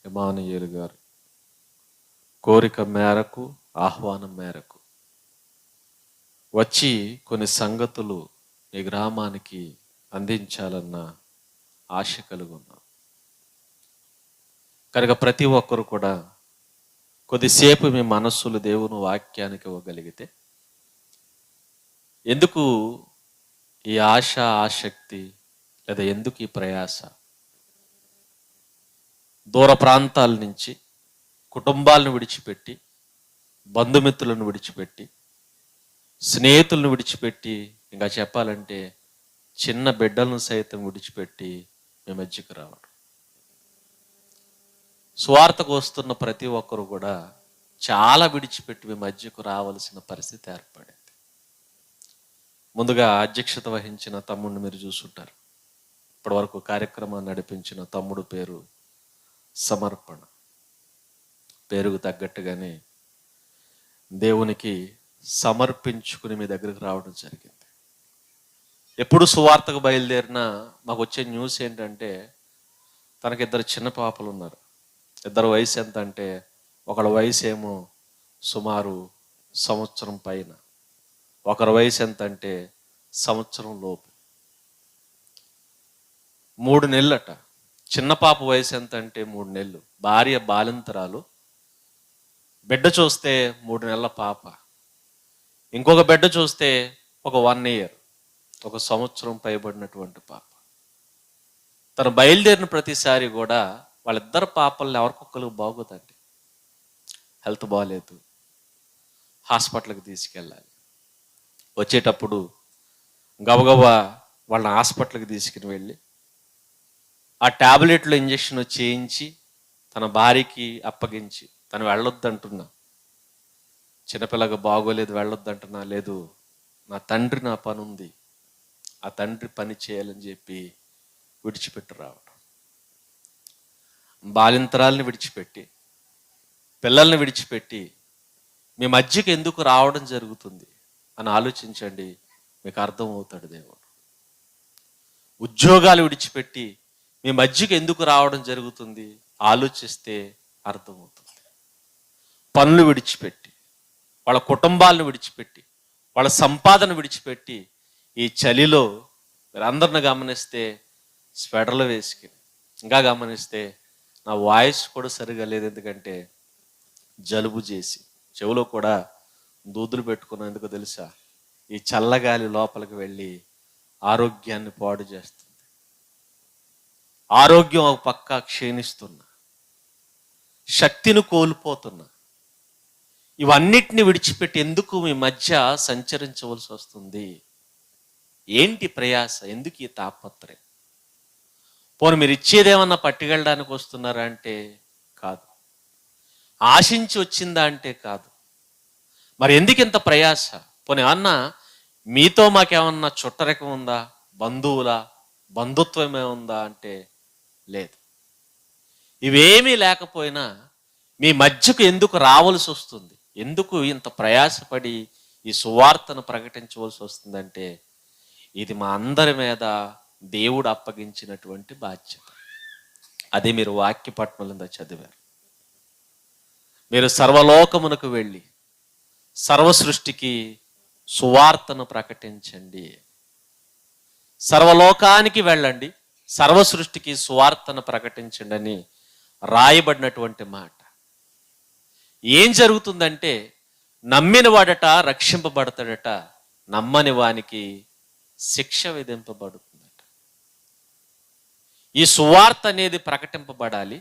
ఇమానుయేలు గారు కోరిక మేరకు, ఆహ్వానం మేరకు వచ్చి కొన్ని సంగతులు ఈ గ్రామానికి అందించాలన్న ఆశ కలిగి ఉన్నాం. కనుక ప్రతి ఒక్కరు కూడా కొద్దిసేపు మీ మనస్సులు దేవుని వాక్యానికి ఇవ్వగలిగితే, ఎందుకు ఈ ఆశ, ఆసక్తి, లేదా ఎందుకు ఈ ప్రయాస? దూర ప్రాంతాల నుంచి కుటుంబాలను విడిచిపెట్టి, బంధుమిత్రులను విడిచిపెట్టి, స్నేహితులను విడిచిపెట్టి, ఇంకా చెప్పాలంటే చిన్న బిడ్డలను సైతం విడిచిపెట్టి మీ మధ్యకు రావడం. స్వార్థకు వస్తున్న ప్రతి ఒక్కరు కూడా చాలా విడిచిపెట్టి మీ మధ్యకు రావాల్సిన పరిస్థితి ఏర్పడింది. ముందుగా అధ్యక్షత వహించిన తమ్ముడిని మీరు చూసుంటారు. ఇప్పటి వరకు కార్యక్రమాన్ని నడిపించిన తమ్ముడు పేరు సమర్పణ. పేరుకు తగ్గట్టుగానే దేవునికి సమర్పించుకుని మీ దగ్గరికి రావడం జరిగింది. ఎప్పుడు సువార్తకు బయలుదేరినా మాకు వచ్చే న్యూస్ ఏంటంటే, తనకి 2 చిన్న పాపలు ఉన్నారు. 2 వయసు ఎంత అంటే, ఒకళ్ళ వయసు ఏమో సుమారు 1 సంవత్సరం పైన, ఒకరి వయసు ఎంత అంటే 1 సంవత్సరం లోపు. 3 నెలలట. చిన్న పాప వయసు ఎంత అంటే 3 నెలలు. భార్య బాలింతరాలు. బిడ్డ చూస్తే 3 నెలల పాప. ఇంకొక బిడ్డ చూస్తే ఒక 1 ఇయర్, 1 సంవత్సరం పైబడినటువంటి పాప. తను బయలుదేరిన ప్రతిసారి కూడా వాళ్ళిద్దరు పాపల్ని ఎవరికొక్కరు బాగోదండి. హెల్త్ బాగాలేదు, హాస్పిటల్కి తీసుకెళ్ళాలి. వచ్చేటప్పుడు గబగబా వాళ్ళని హాస్పిటల్కి తీసుకుని వెళ్ళి ఆ ట్యాబ్లెట్లో ఇంజక్షన్ చేయించి తన భార్యకి అప్పగించి, తను వెళ్ళొద్దంటున్నా, చిన్నపిల్లగా బాగోలేదు వెళ్ళొద్దంటున్నా, లేదు నా తండ్రి నా పని ఉంది, ఆ తండ్రి పని చేయాలని చెప్పి విడిచిపెట్టి రావడం. బాలింతరాల్ని విడిచిపెట్టి, పిల్లల్ని విడిచిపెట్టి మీ మధ్యకి ఎందుకు రావడం జరుగుతుంది అని ఆలోచించండి, మీకు అర్థమవుతాడు దేవుడు. ఉద్యోగాలు విడిచిపెట్టి మీ మధ్యకి ఎందుకు రావడం జరుగుతుంది ఆలోచిస్తే అర్థమవుతుంది. పనులు విడిచిపెట్టి, వాళ్ళ కుటుంబాలను విడిచిపెట్టి, వాళ్ళ సంపాదన విడిచిపెట్టి, ఈ చలిలో మీరందరిని గమనిస్తే స్వెటర్లు వేసుకుని, ఇంకా గమనిస్తే నా వాయిస్ కూడా సరిగా లేదు, ఎందుకంటే జలుబు చేసి చెవులో కూడా దూదులు పెట్టుకున్నాం. ఎందుకు తెలుసా? ఈ చల్లగాలి లోపలికి వెళ్ళి ఆరోగ్యాన్ని పాడు చేస్తుంది. ఆరోగ్యం ఒక పక్క క్షీణిస్తున్నా, శక్తిని కోల్పోతున్నా. ఇవన్నిటిని విడిచిపెట్టి ఎందుకు మీ మధ్య సంచరించవలసి వస్తుంది? ఏంటి ప్రయాస? ఎందుకు ఈ తాపత్రయం? పోనీ మీరు ఇచ్చేదేమన్నా పట్టుకెళ్ళడానికి వస్తున్నారా అంటే కాదు. ఆశించి వచ్చిందా అంటే కాదు. మరి ఎందుకు ఇంత ప్రయాస? పోనీ అన్న మీతో మాకేమన్నా చుట్టరికం ఉందా? బంధువులా? బంధుత్వమే ఉందా అంటే లేదు. ఇవేమీ లేకపోయినా మీ మధ్యకు ఎందుకు రావాల్సి వస్తుంది? ఎందుకు ఇంత ప్రయాసపడి ఈ సువార్తను ప్రకటించవలసి వస్తుందంటే, ఇది మా అందరి మీద దేవుడు అప్పగించినటువంటి బాధ్యత. అది మీరు వాక్య పట్టణంలో చదివారు. మీరు సర్వలోకమునకు వెళ్ళి సర్వ సృష్టికి సువార్తను ప్రకటించండి. సర్వలోకానికి వెళ్ళండి, సర్వ సృష్టికి సువార్తను ప్రకటించండి అని రాయబడినటువంటి మాట. ఏం జరుగుతుందంటే, నమ్మిన వాడట రక్షింపబడతాడట, నమ్మని వానికి శిక్ష విధింపబడుతుందట. ఈ సువార్త అనేది ప్రకటింపబడాలి.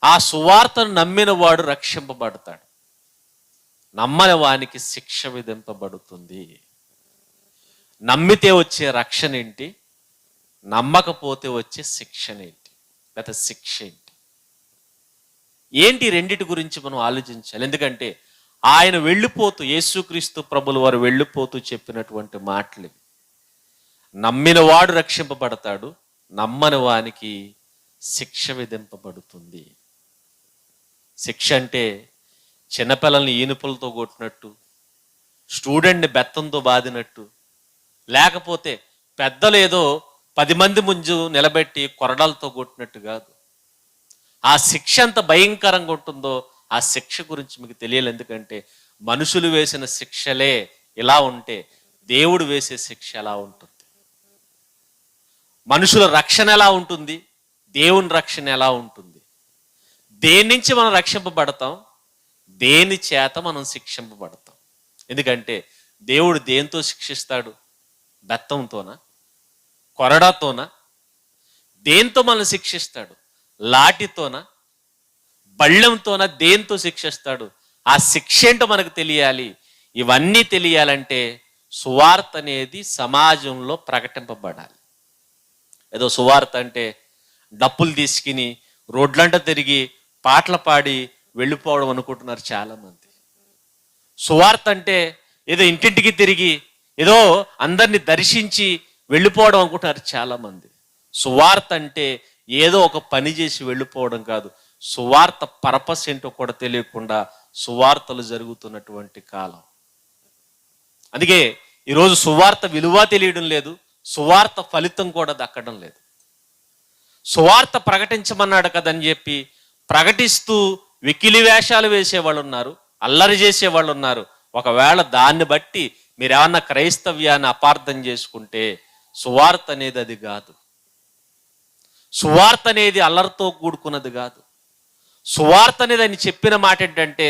ఆ సువార్తను నమ్మిన వాడు రక్షింపబడతాడు, నమ్మని వానికి శిక్ష విధింపబడుతుంది. నమ్మితే వచ్చే రక్షణ ఏంటి? నమ్మకపోతే వచ్చే శిక్షణ ఏంటి? లేదా శిక్ష ఏంటి? ఏంటి రెండిటి గురించి మనం ఆలోచించాలి. ఎందుకంటే ఆయన వెళ్ళిపోతూ, యేసుక్రీస్తు ప్రభులు వారు వెళ్ళిపోతూ చెప్పినటువంటి మాటలు. నమ్మిన వాడు రక్షింపబడతాడు, నమ్మని వానికి శిక్ష విధింపబడుతుంది. శిక్ష అంటే చిన్నపిల్లల్ని ఈనుపులతో కొట్టినట్టు, స్టూడెంట్ని బెత్తంతో బాదినట్టు, లేకపోతే పెద్దలు ఏదో 10 మంది ముందు నిలబెట్టి కొరడాలతో కొట్టినట్టు కాదు. ఆ శిక్ష ఎంత భయంకరంగా ఉంటుందో ఆ శిక్ష గురించి మీకు తెలియాలి. ఎందుకంటే మనుషులు వేసిన శిక్షలే ఇలా ఉంటే దేవుడు వేసే శిక్ష ఎలా ఉంటుంది, మనుషుల రక్షణ ఎలా ఉంటుంది, దేవుని రక్షణ ఎలా ఉంటుంది, దేని నుంచి మనం రక్షింపబడతాం, దేని చేత మనం శిక్షింపబడతాం. ఎందుకంటే దేవుడు దేంతో శిక్షిస్తాడు? బెత్తంతోనా, కొరడాతోనా? దేంతో మనం శిక్షిస్తాడు? లాఠీతోనా, బళ్ళెంతోనా? దేంతో శిక్షిస్తాడు? ఆ శిక్ష ఏంటో మనకు తెలియాలి. ఇవన్నీ తెలియాలంటే సువార్త అనేది సమాజంలో ప్రకటింపబడాలి. ఏదో సువార్త అంటే డప్పులు తీసుకుని రోడ్లంట తిరిగి పాటలు పాడి వెళ్ళిపోవడం అనుకుంటున్నారు చాలామంది. సువార్త అంటే ఏదో ఇంటింటికి తిరిగి ఏదో అందరిని దర్శించి వెళ్ళిపోవడం అనుకుంటున్నారు చాలామంది. సువార్త అంటే ఏదో ఒక పని చేసి వెళ్ళిపోవడం కాదు. సువార్త పర్పస్ ఏంటో కూడా తెలియకుండా సువార్తలు జరుగుతున్నటువంటి కాలం. అందుకే ఈరోజు సువార్త విలువ తెలియడం లేదు, సువార్త ఫలితం కూడా దక్కడం లేదు. సువార్త ప్రకటించమన్నాడు కదని చెప్పి ప్రకటిస్తూ వెకిలి వేషాలు వేసేవాళ్ళు ఉన్నారు, అల్లరి చేసేవాళ్ళు ఉన్నారు. ఒకవేళ దాన్ని బట్టి మీరు ఏమన్నా క్రైస్తవ్యాన్ని అపార్థం చేసుకుంటే సువార్త అనేది అది కాదు. సువార్త అనేది అల్లరితో కూడుకున్నది కాదు. సువార్త అనేది ఆయన చెప్పిన మాట ఏంటంటే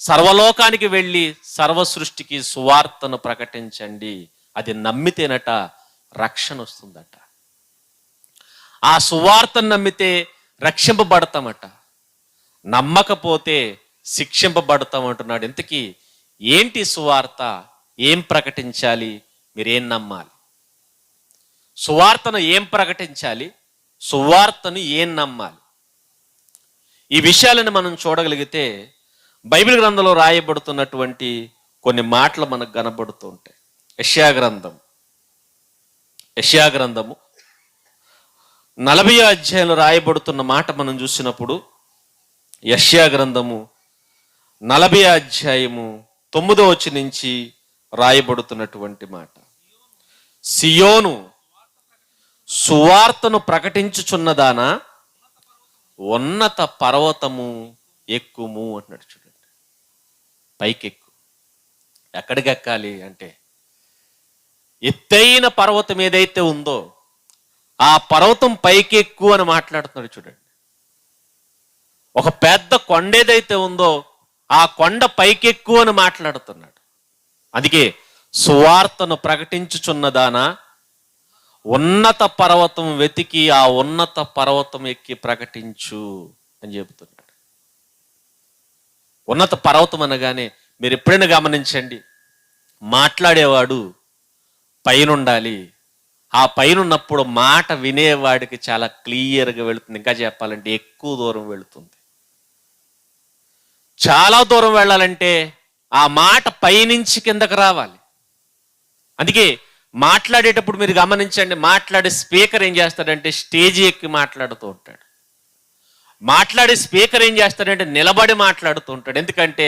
సర్వలోకానికి వెళ్ళి సర్వ సృష్టికి సువార్తను ప్రకటించండి. అది నమ్మితేనట రక్షణ వస్తుందట. ఆ సువార్తను నమ్మితే రక్షింపబడతామట, నమ్మకపోతే శిక్షింపబడతాం అంటున్నాడు. ఇంతకీ ఏంటి సువార్త? ఏం ప్రకటించాలి? మీరేం నమ్మాలి? సువార్తను ఏం ప్రకటించాలి? సువార్తను ఏం నమ్మాలి? ఈ విషయాలను మనం చూడగలిగితే బైబిల్ గ్రంథంలో రాయబడుతున్నటువంటి కొన్ని మాటలు మనకు కనబడుతూ ఉంటాయి. యెషయా గ్రంథము 40వ అధ్యాయంలో రాయబడుతున్న మాట మనం చూసినప్పుడు, యెషయా గ్రంథము 40వ అధ్యాయము 9వ వచనం నుంచి రాయబడుతున్నటువంటి మాట, సియోను సువార్తను ప్రకటించుచున్నదానా ఉన్నత పర్వతము ఎక్కుము అంటున్నాడు. చూడండి, పైకెక్కు. ఎక్కడికి ఎక్కాలి అంటే ఎత్తైన పర్వతం ఏదైతే ఉందో ఆ పర్వతం పైకి ఎక్కువ అని మాట్లాడుతున్నాడు. చూడండి, ఒక పెద్ద కొండ ఏదైతే ఉందో ఆ కొండ పైకి ఎక్కువ అని మాట్లాడుతున్నాడు. అందుకే సువార్తను ప్రకటించుచున్నదానా ఉన్నత పర్వతం వెతికి ఆ ఉన్నత పర్వతం ఎక్కి ప్రకటించు అని చెబుతున్నాడు. ఉన్నత పర్వతం అనగానే మీరు ఎప్పుడైనా గమనించండి, మాట్లాడేవాడు పైన ఉండాలి. ఆ పైన ఉన్నప్పుడు మాట వినేవాడికి చాలా క్లియర్గా వెళుతుంది. ఇంకా చెప్పాలంటే ఎక్కువ దూరం వెళుతుంది. చాలా దూరం వెళ్ళాలంటే ఆ మాట పైనుంచి కిందకు రావాలి. అందుకే మాట్లాడేటప్పుడు మీరు గమనించండి, మాట్లాడే స్పీకర్ ఏం చేస్తాడంటే స్టేజ్ ఎక్కి మాట్లాడుతూ ఉంటాడు. మాట్లాడే స్పీకర్ ఏం చేస్తాడంటే నిలబడి మాట్లాడుతూ ఉంటాడు. ఎందుకంటే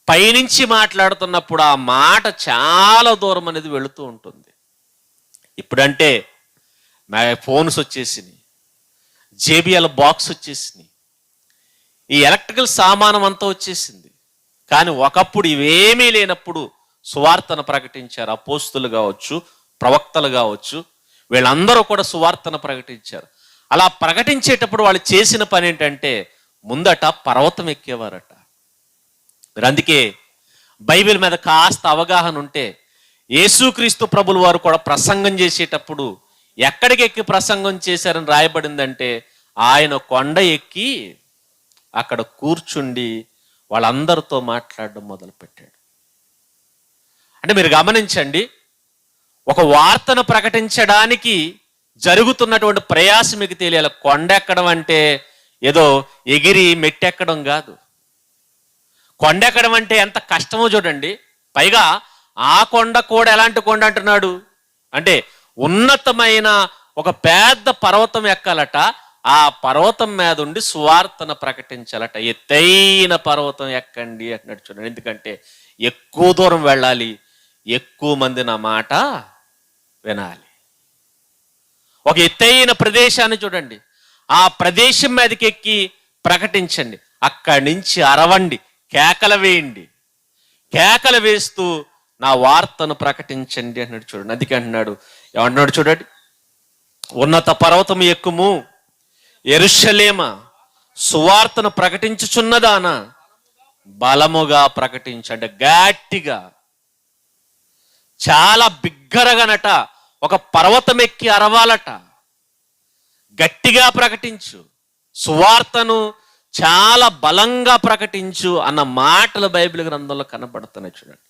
పైనుంచి మాట్లాడుతున్నప్పుడు ఆ మాట చాలా దూరం అనేది వెళుతూ ఉంటుంది. ఇప్పుడంటే ఫోన్స్ వచ్చేసినాయి, జేబిఎల్ బాక్స్ వచ్చేసినాయి, ఈ ఎలక్ట్రికల్ సామానం అంతా వచ్చేసింది. కానీ ఒకప్పుడు ఇవేమీ లేనప్పుడు సువార్తను ప్రకటించారు. అపోస్తులు కావచ్చు, ప్రవక్తలు కావచ్చు, వీళ్ళందరూ కూడా సువార్తను ప్రకటించారు. అలా ప్రకటించేటప్పుడు వాళ్ళు చేసిన పని ఏంటంటే ముందట పర్వతం ఎక్కేవారట. మీరు అందుకే బైబిల్ మీద కాస్త అవగాహన ఉంటే యేసుక్రీస్తు ప్రభుల వారు కూడా ప్రసంగం చేసేటప్పుడు ఎక్కడికి ఎక్కి ప్రసంగం చేశారని రాయబడిందంటే ఆయన కొండ ఎక్కి అక్కడ కూర్చుండి వాళ్ళందరితో మాట్లాడడం మొదలుపెట్టాడు. అంటే మీరు గమనించండి, ఒక వార్తను ప్రకటించడానికి జరుగుతున్నటువంటి ప్రయాసం మీకు తెలియాలి. కొండ ఎక్కడం అంటే ఏదో ఎగిరి మెట్టెక్కడం కాదు. కొండ ఎక్కడం అంటే ఎంత కష్టమో చూడండి. పైగా ఆ కొండ కూడా ఎలాంటి కొండ అంటున్నాడు అంటే ఉన్నతమైన ఒక పెద్ద పర్వతం ఎక్కాలట. ఆ పర్వతం మీద ఉండి సువార్తను ప్రకటించాలట. ఎత్తైన పర్వతం ఎక్కండి అంటున్నాడు. చూడండి, ఎందుకంటే ఎక్కువ దూరం వెళ్ళాలి, ఎక్కువ మంది నా మాట వినాలి. ఒక ఎత్తైన ప్రదేశాన్ని చూడండి, ఆ ప్రదేశం మీదకి ఎక్కి ప్రకటించండి. అక్కడి నుంచి అరవండి, కేకలు వేయండి. కేకలు వేస్తూ నా వార్తను ప్రకటించండి అన్నాడు. చూడండి, అందుకే అంటున్నాడు, ఏమంటున్నాడు చూడండి, ఉన్నత పర్వతం ఎక్కుము యెరూషలేమా, సువార్తను ప్రకటించుచున్నదానా బలముగా ప్రకటించండి. గట్టిగా, చాలా బిగ్గరగానట, ఒక పర్వతం ఎక్కి అరవాలట. గట్టిగా ప్రకటించు, సువార్తను చాలా బలంగా ప్రకటించు అన్న మాటలు బైబిల్ గ్రంథంలో కనబడుతున్నాయి. చూడండి,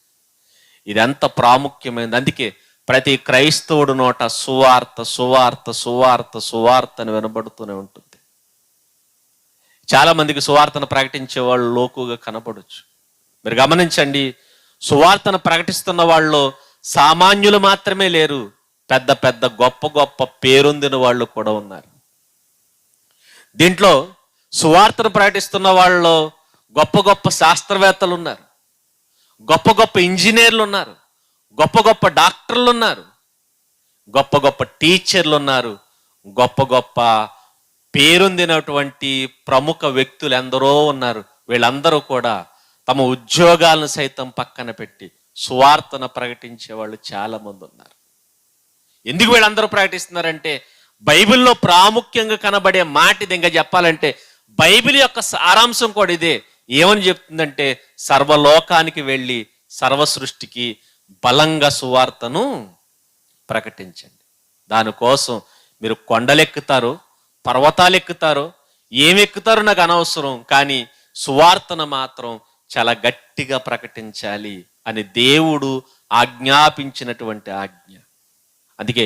ఇదెంత ప్రాముఖ్యమైనది. అందుకే ప్రతి క్రైస్తవుడు నోట సువార్త సువార్త సువార్త సువార్త అని వినబడుతూనే ఉంటుంది. చాలా మందికి సువార్తను ప్రకటించే వాళ్ళు లోకుగా కనపడవచ్చు. మీరు గమనించండి, సువార్తను ప్రకటిస్తున్న వాళ్ళు సామాన్యులు మాత్రమే లేరు, పెద్ద పెద్ద గొప్ప గొప్ప పేరొందిన వాళ్ళు కూడా ఉన్నారు. దీంట్లో సువార్తను ప్రకటిస్తున్న వాళ్ళలో గొప్ప గొప్ప శాస్త్రవేత్తలు ఉన్నారు, గొప్ప గొప్ప ఇంజనీర్లు ఉన్నారు, గొప్ప గొప్ప డాక్టర్లు ఉన్నారు, గొప్ప గొప్ప టీచర్లు ఉన్నారు, గొప్ప గొప్ప పేరొందినటువంటి ప్రముఖ వ్యక్తులు ఎందరో ఉన్నారు. వీళ్ళందరూ కూడా తమ ఉద్యోగాలను సైతం పక్కన పెట్టి సువార్తను ప్రకటించే వాళ్ళు చాలా మంది ఉన్నారు. ఎందుకు వీళ్ళందరూ ప్రకటిస్తున్నారంటే, బైబిల్లో ప్రాముఖ్యంగా కనబడే మాట ఇది. ఇంకా చెప్పాలంటే బైబిల్ యొక్క సారాంశం కూడా ఇదే. ఏమని చెప్తుందంటే, సర్వలోకానికి వెళ్ళి సర్వ సృష్టికి బలంగా సువార్తను ప్రకటించండి. దానికోసం మీరు కొండలెక్కుతారు, పర్వతాలు ఎక్కుతారో, ఏమి ఎక్కుతారో నాకు అనవసరం, కానీ సువార్తను మాత్రం చాలా గట్టిగా ప్రకటించాలి అని దేవుడు ఆజ్ఞాపించినటువంటి ఆజ్ఞ. అందుకే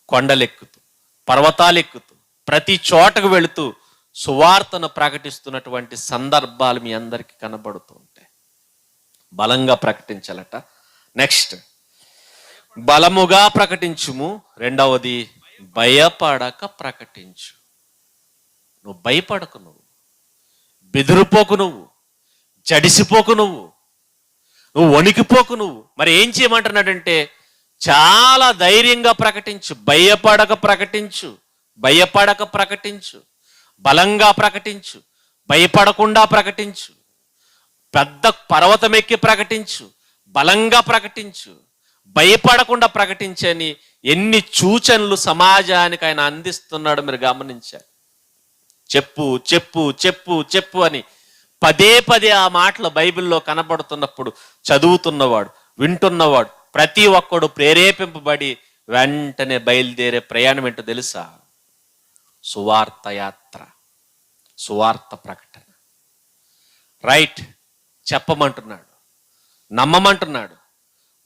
కొండలెక్కుతూ, పర్వతాలు ఎక్కుతూ, ప్రతి చోటకు వెళుతూ సువార్తను ప్రకటిస్తున్నటువంటి సందర్భాలు మీ అందరికీ కనబడుతూ ఉంటాయి. బలంగా ప్రకటించాలట. నెక్స్ట్, బలముగా ప్రకటించుము. రెండవది, భయపడక ప్రకటించు. నువ్వు భయపడకు, నువ్వు బెదిరిపోకు, నువ్వు జడిసిపోకు, నువ్వు వణికిపోకు. నువ్వు మరి ఏం చేయమంటున్నాడంటే, చాలా ధైర్యంగా ప్రకటించు, భయపడక ప్రకటించు, భయపడక ప్రకటించు, బలంగా ప్రకటించు, భయపడకుండా ప్రకటించు, పెద్ద పర్వతం ఎక్కి ప్రకటించు, బలంగా ప్రకటించు, భయపడకుండా ప్రకటించని ఎన్ని సూచనలు సమాజానికి ఆయన అందిస్తున్నాడు మీరు గమనించారు. చెప్పు చెప్పు చెప్పు చెప్పు అని పదే పదే ఆ మాటలు బైబిల్లో కనబడుతున్నప్పుడు చదువుతున్నవాడు, వింటున్నవాడు ప్రతి ఒక్కడు ప్రేరేపింపబడి వెంటనే బయలుదేరే ప్రయాణం ఏంటో తెలుసా? సువార్త యాత్ర, సువార్త ప్రకటన. రైట్, చెప్పమంటున్నాడు, నమ్మమంటున్నాడు,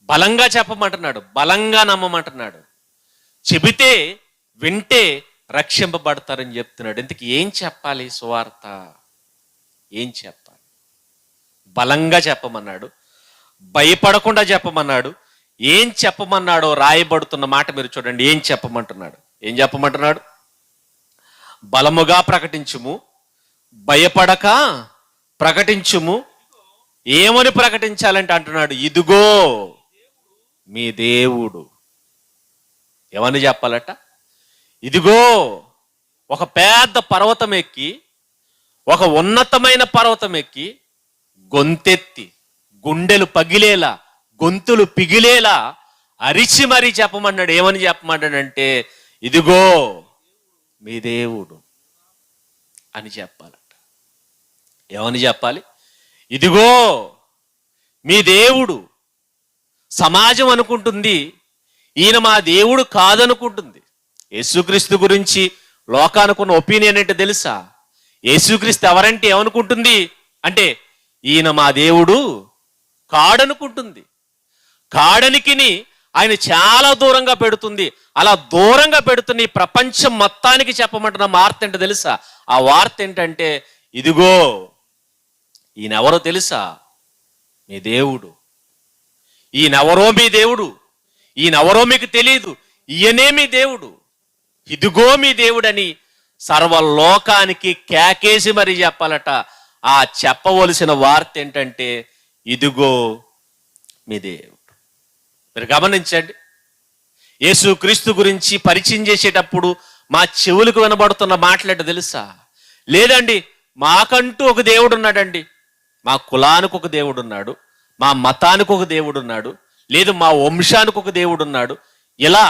బలంగా చెప్పమంటున్నాడు, బలంగా నమ్మమంటున్నాడు. చెబితే వింటే రక్షింపబడతారని చెప్తున్నాడు. ఇంతకీ ఏం చెప్పాలి? సువార్త ఏం చెప్పాలి? బలంగా చెప్పమన్నాడు, భయపడకుండా చెప్పమన్నాడు. ఏం చెప్పమన్నాడో రాయబడుతున్న మాట మీరు చూడండి. ఏం చెప్పమంటున్నాడు? ఏం చెప్పమంటున్నాడు? బలముగా ప్రకటించుము, భయపడక ప్రకటించుము. ఏమని ప్రకటించాలంటే అంటున్నాడు, ఇదిగో మీ దేవుడు. ఏమని చెప్పాలట? ఇదిగో, ఒక పెద్ద పర్వతం ఎక్కి, ఒక ఉన్నతమైన పర్వతం ఎక్కి, గొంతెత్తి, గుండెలు పగిలేలా, గొంతులు పిగిలేలా అరిచి మరీ చెప్పమన్నాడు. ఏమని చెప్పమన్నాడంటే, ఇదిగో మీ దేవుడు అని చెప్పాలట. ఏమని చెప్పాలి? ఇదిగో మీ దేవుడు. సమాజం అనుకుంటుంది ఈయన మా దేవుడు కాదనుకుంటుంది. యేసుక్రీస్తు గురించి లోకానుకున్న ఒపీనియన్ ఏంటో తెలుసా? యేసుక్రీస్తు ఎవరంటే ఏమనుకుంటుంది అంటే, ఈయన మా దేవుడు కాడనుకుంటుంది. కాడనికిని ఆయన చాలా దూరంగా పెడుతుంది. అలా దూరంగా పెడుతున్న ఈ ప్రపంచం మొత్తానికి చెప్పమంటున్న వార్త ఏంటో తెలుసా? ఆ వార్త ఏంటంటే, ఇదిగో ఈయనెవరో తెలుసా? మీ దేవుడు. ఈయనెవరో మీ దేవుడు, ఈయనెవరో మీకు తెలియదు, ఈయనే మీ దేవుడు, ఇదిగో మీ దేవుడని సర్వలోకానికి కేకేసి మరీ చెప్పాలట. ఆ చెప్పవలసిన వార్త ఏంటంటే, ఇదిగో మీ దేవుడు. మీరు గమనించండి, యేసుక్రీస్తు గురించి పరిచయం చేసేటప్పుడు మా చెవులకు వినబడుతున్న మాటలేంటో తెలుసా? లేదండి, మాకంటూ ఒక దేవుడు ఉన్నాడండి. మా కులానికి ఒక దేవుడు ఉన్నాడు, మా మతానికి ఒక దేవుడు ఉన్నాడు, లేదు మా వంశానికి ఒక దేవుడు ఉన్నాడు. ఇలా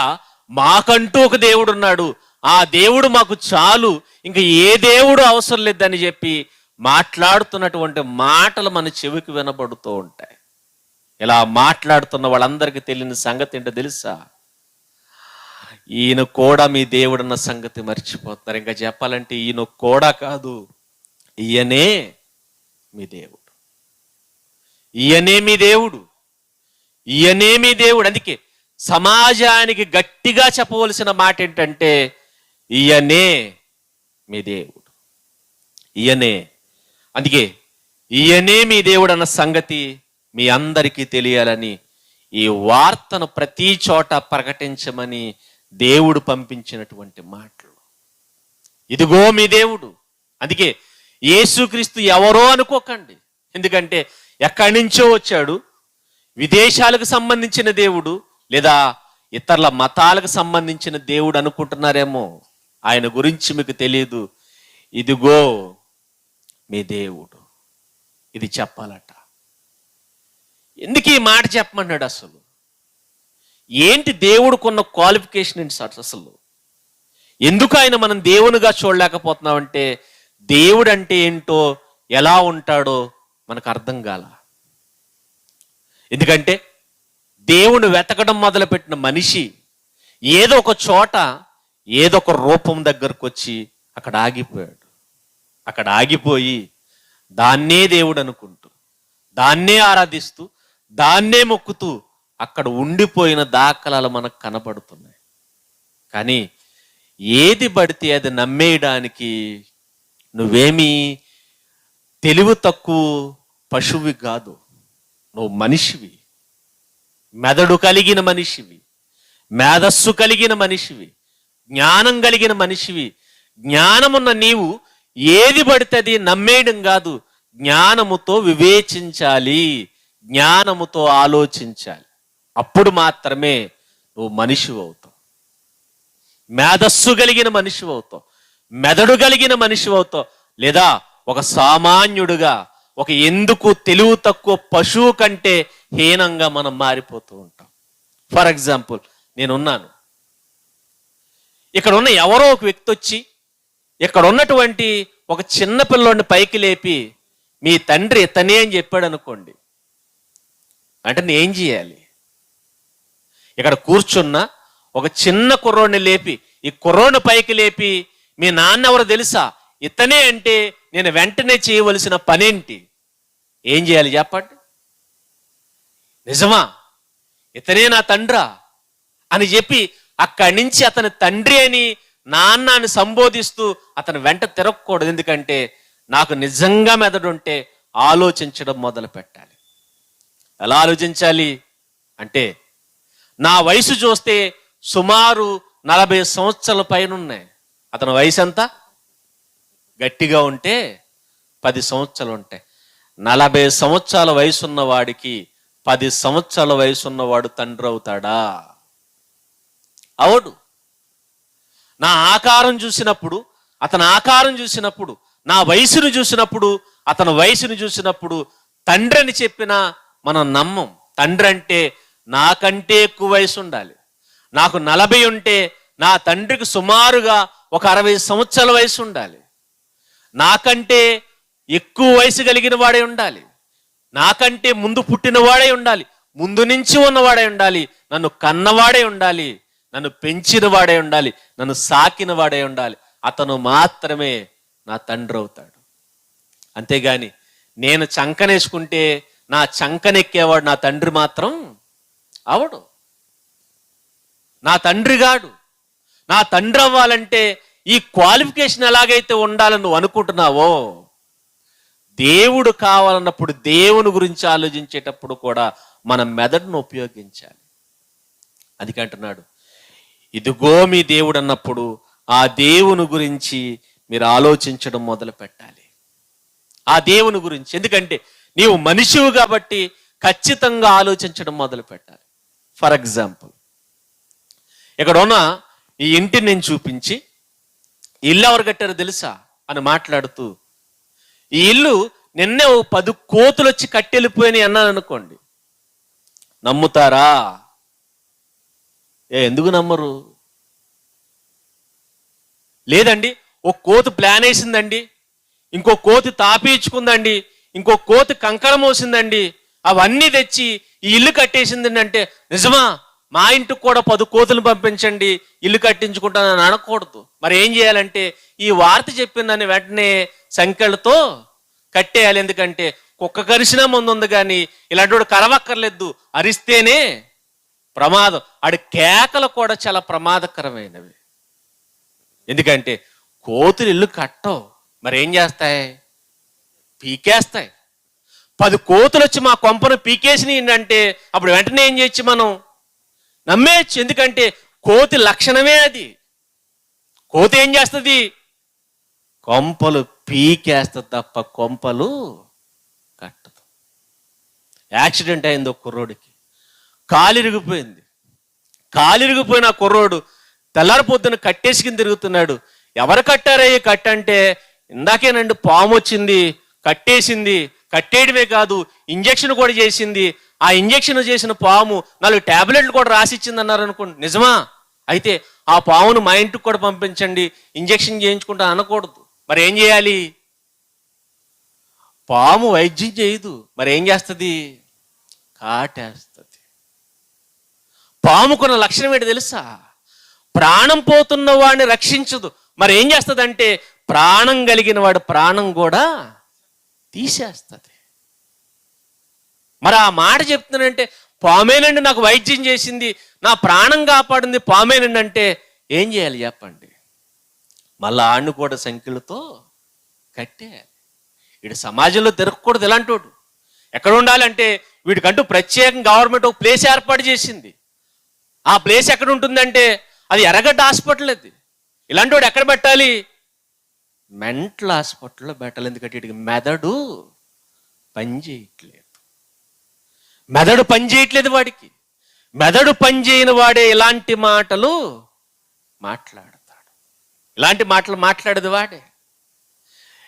మాకంటూ ఒక దేవుడు ఉన్నాడు, ఆ దేవుడు మాకు చాలు, ఇంకా ఏ దేవుడు అవసరం లేదని చెప్పి మాట్లాడుతున్నటువంటి మాటలు మన చెవికి వినబడుతూ ఉంటాయి. ఇలా మాట్లాడుతున్న వాళ్ళందరికీ తెలియని సంగతి ఏంటో తెలుసా? ఈయన కూడా మీ దేవుడన్న సంగతి మర్చిపోతున్నారు. ఇంకా చెప్పాలంటే ఈయన కూడా కాదు, ఈయనే మీ దేవుడు, ఈయనే మీ దేవుడు, ఈయనే మీ దేవుడు. అందుకే సమాజానికి గట్టిగా చెప్పవలసిన మాట ఏంటంటే ఈయనే మీ దేవుడు, ఈయనే. అందుకే ఈయనే మీ దేవుడు అన్న సంగతి మీ అందరికీ తెలియాలని ఈ వార్తను ప్రతి చోట ప్రకటించమని దేవుడు పంపించినటువంటి మాటలు. ఇదిగో మీ దేవుడు. అందుకే యేసుక్రీస్తు ఎవరో అనుకోకండి, ఎందుకంటే ఎక్కడి నుంచో వచ్చాడు. విదేశాలకు సంబంధించిన దేవుడు లేదా ఇతరుల మతాలకు సంబంధించిన దేవుడు అనుకుంటున్నారేమో. ఆయన గురించి మీకు తెలియదు. ఇదిగో మీ దేవుడు, ఇది చెప్పాలట. ఎందుకు ఈ మాట చెప్పమన్నాడు? అసలు ఏంటి దేవుడికున్న క్వాలిఫికేషన్ ఏంటి సార్? అసలు ఎందుకు ఆయన మనం దేవునిగా చూడలేకపోతున్నామంటే దేవుడు అంటే ఏంటో, ఎలా ఉంటాడో మనకు అర్థం కాల. ఎందుకంటే దేవుని వెతకడం మొదలుపెట్టిన మనిషి ఏదో ఒక చోట ఏదో ఒక రూపం దగ్గరకు వచ్చి అక్కడ ఆగిపోయాడు. అక్కడ ఆగిపోయి దాన్నే దేవుడు అనుకుంటూ, దాన్నే ఆరాధిస్తూ, దాన్నే మొక్కుతూ అక్కడ ఉండిపోయిన దాఖలాలు మనకు కనబడుతున్నాయి. కానీ ఏది పడితే అది నమ్మేయడానికి నువ్వేమీ తెలివి తక్కువ పశువి కాదు, నువ్వు మనిషివి, మెదడు కలిగిన మనిషివి, మేధస్సు కలిగిన మనిషివి, జ్ఞానం కలిగిన మనిషివి. జ్ఞానమున్న నీవు ఏది పడితే అది నమ్మేయడం కాదు, జ్ఞానముతో వివేచించాలి, జ్ఞానముతో ఆలోచించాలి. అప్పుడు మాత్రమే నువ్వు మనిషివి అవుతావు, మేధస్సు కలిగిన మనిషివి అవుతావు, మెదడు కలిగిన మనిషివి అవుతావు. లేదా ఒక సామాన్యుడుగా, ఒక ఎందుకు తెలివి తక్కువ పశువు కంటే హీనంగా మనం మారిపోతూ ఉంటాం. ఫర్ ఎగ్జాంపుల్, నేనున్నాను, ఇక్కడ ఉన్న ఎవరో ఒక వ్యక్తి వచ్చి ఇక్కడ ఉన్నటువంటి ఒక చిన్న పిల్లోడిని పైకి లేపి మీ తండ్రి ఇతనే అని చెప్పాడు అనుకోండి, అంటే నేనేం చేయాలి? ఇక్కడ కూర్చున్న ఒక చిన్న కుర్రోడిని లేపి, ఈ కుర్రోడిని పైకి లేపి మీ నాన్న ఎవరో తెలుసా, ఇతనే అంటే నేను వెంటనే చేయవలసిన పనేంటి? ఏం చేయాలి చెప్పండి? నిజమా ఇతనే నా తండ్రా అని చెప్పి అక్కడి నుంచి అతని తండ్రి అని నాన్న అని సంబోధిస్తూ అతను వెంట తిరగకూడదు. ఎందుకంటే నాకు నిజంగా మెదడుంటే ఆలోచించడం మొదలు పెట్టాలి. ఎలా ఆలోచించాలి అంటే, నా వయసు చూస్తే సుమారు 40 సంవత్సరాల పైన ఉన్నాయి. అతని వయసు ఎంత? గట్టిగా ఉంటే 10 సంవత్సరాలు ఉంటాయి. 40 సంవత్సరాల వయసు ఉన్న వాడికి 10 సంవత్సరాల వయసు ఉన్నవాడు తండ్రి అవుతాడా? అవడు. నా ఆకారం చూసినప్పుడు, అతని ఆకారం చూసినప్పుడు, నా వయసును చూసినప్పుడు, అతని వయసును చూసినప్పుడు తండ్రి అని చెప్పినా మనం నమ్మం. తండ్రి అంటే నాకంటే ఎక్కువ వయసు ఉండాలి. నాకు 40 ఉంటే నా తండ్రికి సుమారుగా ఒక 60 సంవత్సరాల వయసు ఉండాలి. నాకంటే ఎక్కువ వయసు కలిగిన వాడే ఉండాలి. నాకంటే ముందు పుట్టినవాడే ఉండాలి. ముందు నుంచి ఉన్నవాడే ఉండాలి. నన్ను కన్నవాడే ఉండాలి. నన్ను పెంచిన వాడే ఉండాలి. నన్ను సాకిన వాడే ఉండాలి. అతను మాత్రమే నా తండ్రి అవుతాడు. అంతేగాని నేను చంకనేసుకుంటే నా చంకనెక్కేవాడు నా తండ్రి మాత్రం అవడు. నా తండ్రి గాడు. నా తండ్రి అవ్వాలంటే ఈ క్వాలిఫికేషన్ ఎలాగైతే ఉండాలని నువ్వు అనుకుంటున్నావో, దేవుడు కావాలన్నప్పుడు దేవుని గురించి ఆలోచించేటప్పుడు కూడా మన మెదడును ఉపయోగించాలి. అది అంటున్నాడు, ఇదిగో మీ దేవుడు అన్నప్పుడు ఆ దేవుని గురించి మీరు ఆలోచించడం మొదలు పెట్టాలి. ఆ దేవుని గురించి. ఎందుకంటే నీవు మనిషివు కాబట్టి ఖచ్చితంగా ఆలోచించడం మొదలు పెట్టాలి. ఫర్ ఎగ్జాంపుల్, ఇక్కడ ఉన్న ఈ ఇంటిని నేను చూపించి, ఇల్లు ఎవరు కట్టారో తెలుసా అని మాట్లాడుతూ, ఈ ఇల్లు నిన్నే ఓ 10 కోతులు వచ్చి కట్టెళ్ళిపోయినాయి అన్నాను అనుకోండి, నమ్ముతారా? ఎందుకు నమ్మరు? లేదండి, ఒక కోతి ప్లాన్ వేసిందండి, ఇంకో కోతి తాపీచుకుందండి, ఇంకో కోతి కంకర మోసిందండి, అవన్నీ తెచ్చి ఈ ఇల్లు కట్టేసిందండి అంటే నిజమా? మా ఇంటికి కూడా 10 కోతులు పంపించండి, ఇల్లు కట్టించుకుంటానని అనకూడదు. మరి ఏం చేయాలంటే ఈ వార్త చెప్పిందని వెంటనే సంఖ్యలతో కట్టేయాలి. ఎందుకంటే కుక్క కరిసినా ముందు ఉంది, కానీ ఇలాంటి వాడు కరవక్కర్లేదు, అరిస్తేనే ప్రమాదం. ఆడి కేకలు కూడా చాలా ప్రమాదకరమైనవి. ఎందుకంటే కోతులు ఇల్లు కట్టవు, మరి ఏం చేస్తాయి? పీకేస్తాయి. 10 కోతులు వచ్చి మా కొంపను పీకేసినాయి అంటే అప్పుడు వెంటనే ఏం చేయొచ్చు? మనం నమ్మేయచ్చు. ఎందుకంటే కోతి లక్షణమే అది. కోతి ఏం చేస్తుంది? కొంపలు పీకేస్తుంది తప్ప కొంపలు కట్టదు. యాక్సిడెంట్ అయింది ఒక కుర్రోడికి, కాలిరిగిపోయింది. కాలిరిగిపోయిన ఆ కుర్రోడు తెల్లారి పొద్దున కట్టేసుకుని తిరుగుతున్నాడు. ఎవరు కట్టారయ్యి కట్టంటే, ఇందాకేనండి పాము వచ్చింది కట్టేసింది. కట్టేయడమే కాదు, ఇంజక్షన్ కూడా చేసింది. ఆ ఇంజక్షన్ చేసిన పాము 4 టాబ్లెట్లు కూడా రాసిచ్చింది అన్నారు అనుకోండి. నిజమా? అయితే ఆ పామును మా ఇంటికి కూడా పంపించండి, ఇంజక్షన్ చేయించుకుంటా అనకూడదు. మరి ఏం చేయాలి? పాము వైద్యం చేయదు, మరి ఏం చేస్తుంది? కాటేస్తుంది. పాముకున్న లక్షణం ఏంటి తెలుసా? ప్రాణం పోతున్న వాడిని రక్షించదు, మరి ఏం చేస్తుంది? ప్రాణం కలిగిన వాడు ప్రాణం కూడా తీసేస్తుంది. మరి ఆ మాట చెప్తున్నానంటే, పామేనండి నాకు వైద్యం చేసింది, నా ప్రాణం కాపాడింది పామేనండి అంటే ఏం చేయాలి చెప్పండి? మళ్ళా ఆడిని కూడా సంఖ్యలతో కట్టేయాలి. వీడు సమాజంలో తిరగకూడదు. ఇలాంటి వాడు ఎక్కడ ఉండాలంటే, వీడికంటూ ప్రత్యేకంగా గవర్నమెంట్ ఒక ప్లేస్ ఏర్పాటు చేసింది. ఆ ప్లేస్ ఎక్కడ ఉంటుందంటే అది ఎర్రగడ్డ హాస్పిటల్. అది ఇలాంటి వాడు ఎక్కడ పెట్టాలి? మెంటల్ హాస్పిటల్లో పెట్టాలి. ఎందుకంటే వీడికి మెదడు పనిచేయట్లేదు. మెదడు పనిచేయట్లేదు వాడికి. మెదడు పనిచేయని వాడే ఇలాంటి మాటలు మాట్లాడతాడు. ఇలాంటి మాటలు మాట్లాడేది వాడే.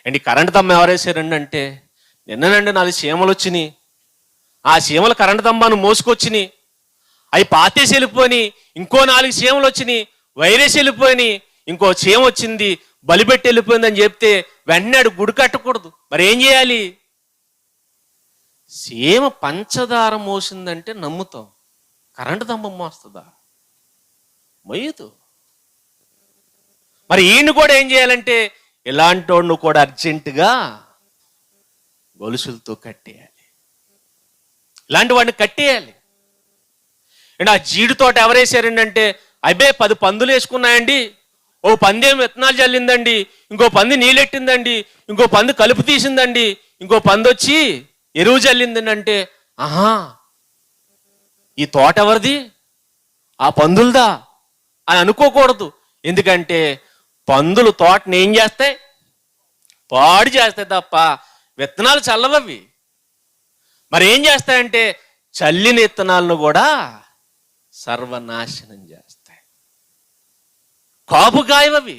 అండ్ ఈ కరెంటు తమ్మ ఎవరేసారండి అంటే, నిన్ననండి 4 చీమలు వచ్చినాయి. ఆ చీమలు కరెంటు తమ్మాను మోసుకొచ్చినాయి, అవి పాతేసి వెళ్ళిపోయి, ఇంకో 4 చీమలు వచ్చినాయి, వైరస్ వెళ్ళిపోయి, ఇంకో చీమ వచ్చింది బలిపెట్టి వెళ్ళిపోయిందని చెప్తే వెంటనే గుడి కట్టకూడదు. మరి ఏం చేయాలి? చీమ పంచదార మోసిందంటే నమ్ముతాం, కరెంటు తంబం మోస్తుందా? మొయ్యదు. మరి ఈయన కూడా ఏం చేయాలంటే, ఇలాంటి వాడిని కూడా అర్జెంటుగా గొలుసులతో కట్టేయాలి. ఇలాంటి వాడిని కట్టేయాలి. అండ్ ఆ జీడి తోట ఎవరేసారండి అంటే, అబ్బే 10 పందులు వేసుకున్నాయండి, ఓ పందేం విత్తనాలు చల్లిందండి, ఇంకో పంది నీళ్ళెట్టిందండి, ఇంకో పంది కలుపు తీసిందండి, ఇంకో పంది వచ్చి ఎరువు చల్లిందండి అంటే, ఆహా ఈ తోట ఎవరిది? ఆ పందులదా అని అనుకోకూడదు. ఎందుకంటే పందులు తోటని ఏం చేస్తాయి? పాడు చేస్తాయి తప్ప విత్తనాలు చల్లవవి. మరి ఏం చేస్తాయంటే చల్లిన విత్తనాలను కూడా సర్వనాశనం చేస్తాయి, కాపు కాయవవి.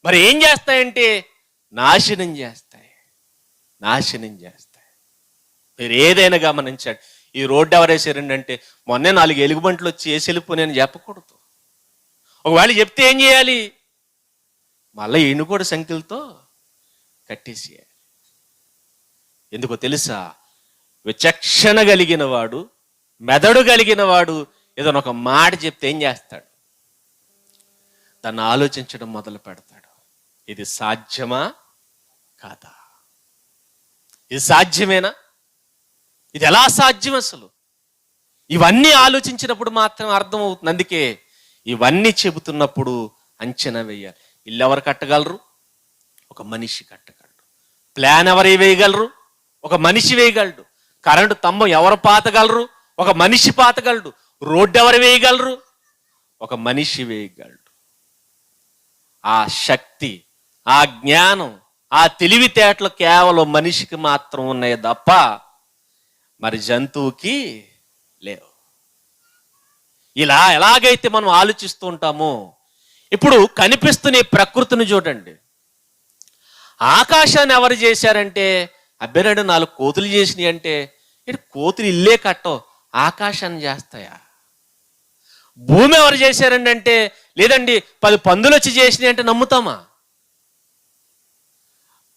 మరి ఏం చేస్తాయంటే నాశనం చేస్తాయి, నాశనం చేస్తాయి. మీరు ఏదైనా గమనించండి. ఈ రోడ్డు ఎవరేసారండి అంటే, మొన్నే 4 ఎలుగుబంట్లు వచ్చి వేసి వెళ్ళిపోయి చెప్పకూడదు. ఒకవేళ చెప్తే ఏం చేయాలి? మళ్ళీ ఈయన కూడా సంఖ్యలతో కట్టేసేయాలి. ఎందుకో తెలుసా? విచక్షణ కలిగిన వాడు, మెదడు కలిగిన వాడు ఏదైనా ఒక మాట చెప్తే ఏం చేస్తాడు? తను ఆలోచించడం మొదలు పెడతాడు. ఇది సాధ్యమా కాదా? ఇది సాధ్యమేనా? ఇది ఎలా సాధ్యం అసలు? ఇవన్నీ ఆలోచించినప్పుడు మాత్రం అర్థమవుతుంది. అందుకే ఇవన్నీ చెబుతున్నప్పుడు అంచనా వేయాలి. ఇల్లు ఎవరు కట్టగలరు? ఒక మనిషి కట్టగలరు. ప్లాన్ ఎవరు వేయగలరు? ఒక మనిషి వేయగలడు. కరెంటు స్తంభం ఎవరు పాతగలరు? ఒక మనిషి పాతగలడు. రోడ్డు ఎవరు వేయగలరు? ఒక మనిషి వేయగలడు. ఆ శక్తి, ఆ జ్ఞానం, ఆ తెలివితేటలు కేవలం మనిషికి మాత్రం ఉన్నాయి తప్ప మరి జంతువుకి లేవు. ఇలా ఎలాగైతే మనం ఆలోచిస్తూ ఉంటామో, ఇప్పుడు కనిపిస్తున్న ప్రకృతిని చూడండి. ఆకాశాన్ని ఎవరు చేశారంటే, అబ్బేనండి 4 కోతులు చేసినాయి అంటే, ఇటు కోతులు ఇల్లే కట్టో ఆకాశాన్ని చేస్తాయా? భూమి ఎవరు చేశారండి అంటే, లేదండి 10 పందులు వచ్చి చేసినాయి అంటే నమ్ముతామా?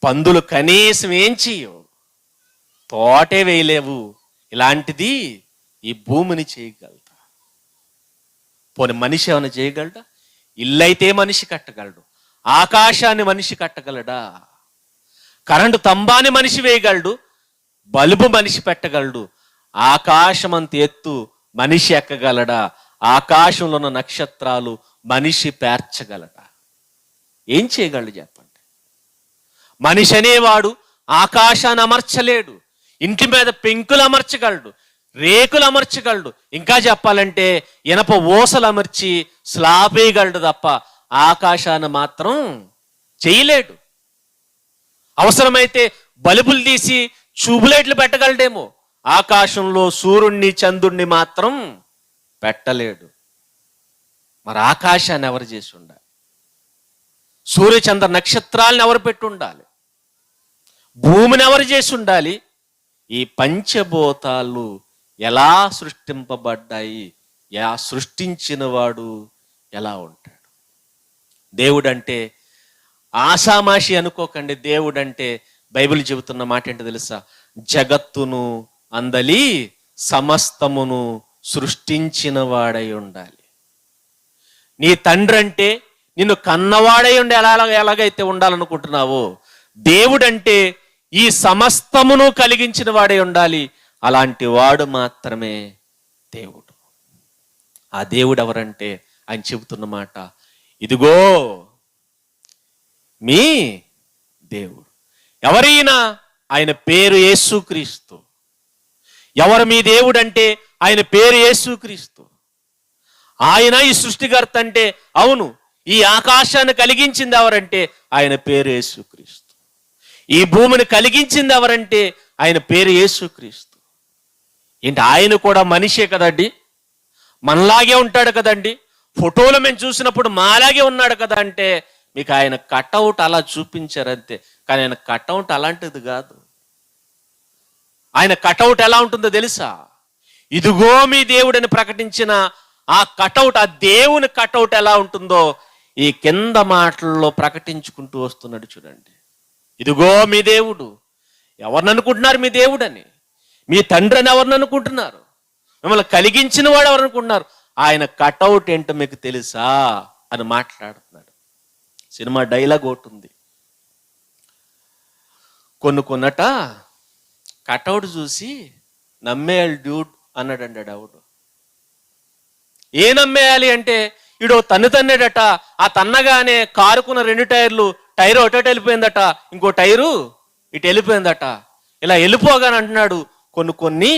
పందులు కనీసం ఏం చెయ్యవు, తోటే వేయలేవు. ఇలాంటిది ఈ భూమిని చేయగలదా? పోనీ మనిషి ఏమైనా చేయగలడా? ఇల్లైతే మనిషి కట్టగలడు, ఆకాశాన్ని మనిషి కట్టగలడా? కరెంటు తంబాన్ని మనిషి వేయగలడు, బల్బు మనిషి పెట్టగలడు. ఆకాశమంత ఎత్తు మనిషి ఎక్కగలడా? ఆకాశంలో ఉన్న నక్షత్రాలు మనిషి పేర్చగలడా? ఏం చేయగలడు చెప్పండి? మనిషి అనేవాడు ఆకాశాన్ని అమర్చలేడు, ఇంటి మీద పెంకులు అమర్చగలడు, రేకులు అమర్చగలడు, ఇంకా చెప్పాలంటే ఇనప ఊసలు అమర్చి స్లాబ్ వేయగలడు తప్ప ఆకాశాన్ని మాత్రం చేయలేడు. అవసరమైతే బల్బులు తీసి ట్యూబ్లైట్లు పెట్టగలడేమో, ఆకాశంలో సూర్యుడిని చంద్రుణ్ణి మాత్రం పెట్టలేడు. మరి ఆకాశాన్ని ఎవరు చేసి ఉండాలి? సూర్యచంద్ర నక్షత్రాలను ఎవరు పెట్టి ఉండాలి? భూమిని ఎవరు చేసి ఉండాలి? ఈ పంచభూతాలు ఎలా సృష్టింపబడ్డాయి? సృష్టించిన వాడు ఎలా ఉంటాడు? దేవుడు అంటే ఆషామాషి అనుకోకండి. దేవుడు అంటే బైబిల్ చెబుతున్న మాట ఏంటో తెలుసా? జగత్తును అందలి సమస్తమును సృష్టించిన వాడై ఉండాలి. నీ తండ్రి అంటే నిన్ను కన్నవాడై ఉండి ఎలాగైతే ఉండాలనుకుంటున్నావో, దేవుడంటే ఈ సమస్తమును కలిగించిన వాడై ఉండాలి. అలాంటి వాడు మాత్రమే దేవుడు. ఆ దేవుడు ఎవరంటే ఆయన చెబుతున్న మాట, ఇదిగో మీ దేవుడు. ఎవరైనా ఆయన పేరు యేసుక్రీస్తు. ఎవరు మీ దేవుడు అంటే ఆయన పేరు యేసుక్రీస్తు. ఆయన ఈ సృష్టికర్త అంటే అవును. ఈ ఆకాశాన్ని కలిగించింది ఎవరంటే ఆయన పేరు యేసుక్రీస్తు. ఈ భూమిని కలిగించింది ఎవరంటే ఆయన పేరు యేసుక్రీస్తు. ఏంటి, ఆయన కూడా మనిషే కదండి, మనలాగే ఉంటాడు కదండి, ఫోటోలో మేము చూసినప్పుడు మాలాగే ఉన్నాడు కదా అంటే మీకు ఆయన కటౌట్ అలా చూపించారంతే. కానీ ఆయన కటౌట్ అలాంటిది కాదు. ఆయన కటౌట్ ఎలా ఉంటుందో తెలుసా? ఇదిగో మీ దేవుడని ప్రకటించిన ఆ కటౌట్, ఆ దేవుని కటౌట్ ఎలా ఉంటుందో ఈ కింద మాటల్లో ప్రకటించుకుంటూ వస్తున్నాడు చూడండి. ఇదిగో మీ దేవుడు. ఎవరిని అనుకుంటున్నారు మీ దేవుడని? మీ తండ్రి అని ఎవరిని అనుకుంటున్నారు? మిమ్మల్ని కలిగించిన వాడు ఎవరు అనుకుంటున్నారు? ఆయన కటౌట్ ఏంటో మీకు తెలుసా అని మాట్లాడుతున్నాడు. సినిమా డైలాగ్ ఒకటి ఉంది, కొన్నట కటౌట్ చూసి నమ్మేయాలి డ్యూడ్ అన్నాడండి డౌడ్. ఏ నమ్మేయాలి అంటే ఇడు తన్నేడట. ఆ తన్నగానే కారుకున్న 2 టైర్లు, టైరు అటు వెళ్ళిపోయిందట, ఇంకో టైరు ఇటు వెళ్ళిపోయిందట. ఇలా వెళ్ళిపోగానే అంటున్నాడు కొన్ని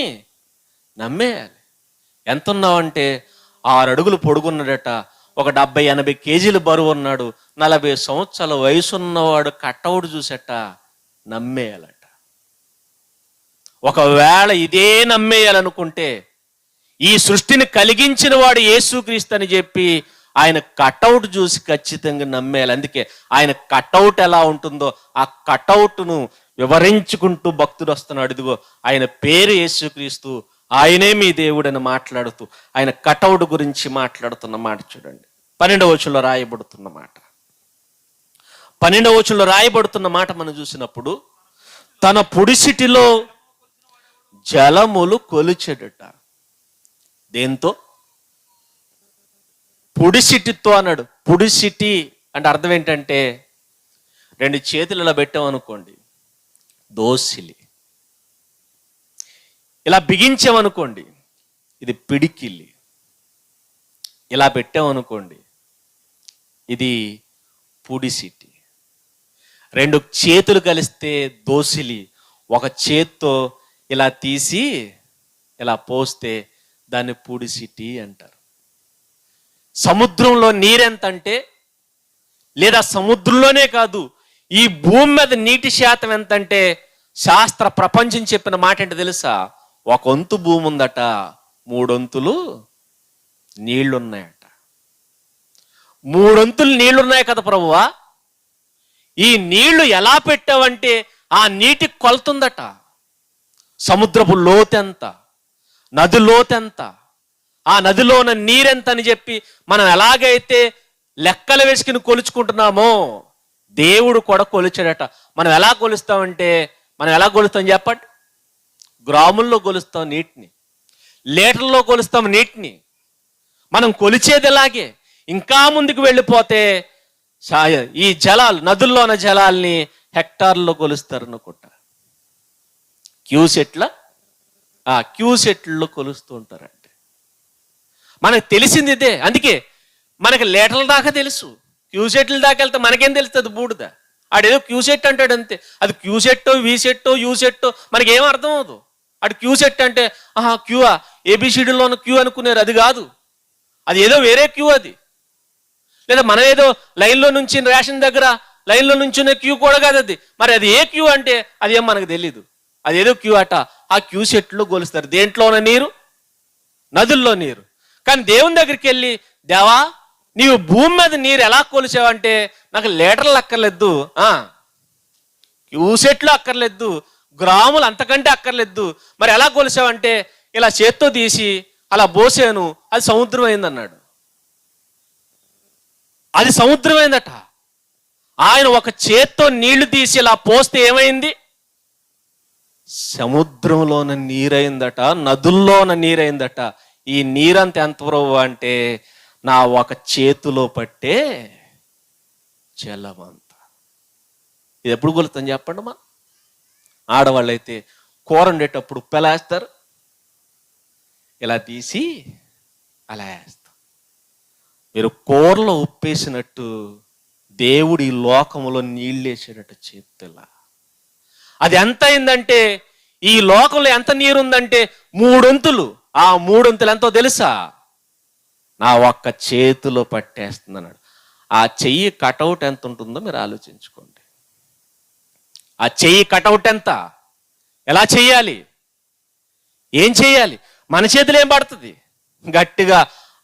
నమ్మేయాలి. ఎంత ఉన్నావంటే 6 అడుగులు పొడుగున్నాడట, ఒక 70-80 కేజీలు బరువు ఉన్నాడు, 40 సంవత్సరాల వయసు ఉన్నవాడు కటౌట్ చూసట నమ్మేయాలట. ఒకవేళ ఇదే నమ్మేయాలనుకుంటే ఈ సృష్టిని కలిగించిన వాడు యేసుక్రీస్తు అని చెప్పి ఆయన కటౌట్ చూసి ఖచ్చితంగా నమ్మేయాలి. అందుకే ఆయన కటౌట్ ఎలా ఉంటుందో ఆ కటౌట్ను వివరించుకుంటూ భక్తుడు వస్తున్నాడు. ఇదిగో ఆయన పేరు యేసుక్రీస్తు, ఆయనే మీ దేవుడని మాట్లాడుతూ ఆయన కటౌట్ గురించి మాట్లాడుతున్న మాట చూడండి. 12వ వచనంలో రాయబడుతున్న మాట. 12వ వచనంలో రాయబడుతున్న మాట మనం చూసినప్పుడు, తన పుడిసిటిలో జలములు కొలిచెడట. దేంతో? పుడిసిటితో అన్నాడు. పుడిసిటి అంటే అర్థం ఏంటంటే 2 చేతులు ఇలా పెట్టామనుకోండి, దోసిలి. ఇలా బిగించామనుకోండి, ఇది పిడికిలి. ఇలా పెట్టామనుకోండి, ఇది పుడిసిటి. 2 చేతులు కలిస్తే దోసిలి. ఒక చేత్తో ఇలా తీసి ఇలా పోస్తే దాన్ని పుడిసిటి అంటారు. సముద్రంలో నీరెంతంటే, లేదా సముద్రంలోనే కాదు ఈ భూమి మీద నీటి శాతం ఎంతంటే, శాస్త్ర ప్రపంచం చెప్పిన మాట ఏంటో తెలుసా? 1 వంతు భూమి ఉందట, 3 వంతులు నీళ్లున్నాయట. 3 వంతులు నీళ్లున్నాయి కదా ప్రభువా, ఈ నీళ్లు ఎలా పెట్టావంటే ఆ నీటి కొలుతుందట. సముద్రపు లోతెంత, నది లోతెంత, ఆ నదిలో ఉన్న నీరెంత అని చెప్పి మనం ఎలాగైతే లెక్కలు వేసుకుని కొలుచుకుంటున్నామో దేవుడు కూడా కొలిచాడట. మనం ఎలా కొలుస్తామంటే, మనం ఎలా కొలుస్తాం చెప్పండి? గ్రాముల్లో కొలుస్తాం నీటిని, లీటర్లో కొలుస్తాం నీటిని. మనం కొలిచేది ఎలాగే. ఇంకా ముందుకు వెళ్ళిపోతే ఈ జలాలు, నదుల్లో ఉన్న జలాల్ని హెక్టార్లో కొలుస్తారు అనుకుంటా. క్యూసెట్లో కొలుస్తూ ఉంటారంటే మనకు తెలిసింది ఇదే. అందుకే మనకి లీటర్ల దాకా తెలుసు, క్యూసెట్ల దాకా వెళ్తే మనకేం తెలుస్తుంది? బూడిద. ఆడేదో క్యూసెట్ అంటాడు అంతే. అది క్యూసెట్టో, వీసెట్టో, యూసెట్టో మనకేం అర్థం అవదు. అటు క్యూసెట్ అంటే క్యూఆ, ఏబిసిడిలో ఉన్న క్యూ అనుకునేరు. అది కాదు, అది ఏదో వేరే క్యూ అది. లేదా మనం ఏదో లైన్లో నుంచి రేషన్ దగ్గర లైన్లో నుంచునే క్యూ కూడా కాదు అది. మరి అది ఏ క్యూ అంటే అదేం మనకు తెలీదు. అదేదో క్యూ అట. ఆ క్యూ సెట్లో కొలుస్తారు. దేంట్లో ఉన్న నీరు? నదుల్లో నీరు. కానీ దేవుని దగ్గరికి వెళ్ళి, దేవా నీవు భూమి మీద నీరు ఎలా కొలిచావంటే నాకు లీటర్లు అక్కర్లేదు, క్యూ సెట్లు అక్కర్లేదు, గ్రాములు అంతకంటే అక్కర్లేదు. మరి ఎలా కొలిచావంటే ఇలా చేత్తో తీసి అలా పోసాను, అది సముద్రం అయిందన్నాడు. అది సముద్రమైందట. ఆయన ఒక చేత్తో నీళ్లు తీసి ఇలా పోస్తే ఏమైంది? సముద్రంలోన నీరైందట, నదుల్లోన నీరైందట. ఈ నీరంతా ఎంత ప్రభు అంటే నా ఒక చేతిలో పట్టే జలమంత. ఇది ఎప్పుడు కొలుతాం చెప్పండి? మా ఆడవాళ్ళు అయితే కూర వండేటప్పుడు ఉప్పు ఎలా వేస్తారు? ఇలా తీసి అలా వేస్తారు. మీరు కూరలో ఉప్పేసినట్టు దేవుడు ఈ లోకంలో నీళ్ళు వేసాడట చేతిలా. అది ఎంత అయిందంటే, ఈ లోకంలో ఎంత నీరు ఉందంటే 3 వంతులు. ఆ 3 వంతులు ఎంతో తెలుసా? నా ఒక్క చేతిలో పట్టేస్తుంది అన్నాడు. ఆ చెయ్యి కటౌట్ ఎంత ఉంటుందో మీరు ఆలోచించుకోండి. ఆ చెయ్యి కటౌట్ ఎంత? ఎలా చెయ్యాలి? ఏం చెయ్యాలి? మన చేతిలో ఏం పడుతుంది? గట్టిగా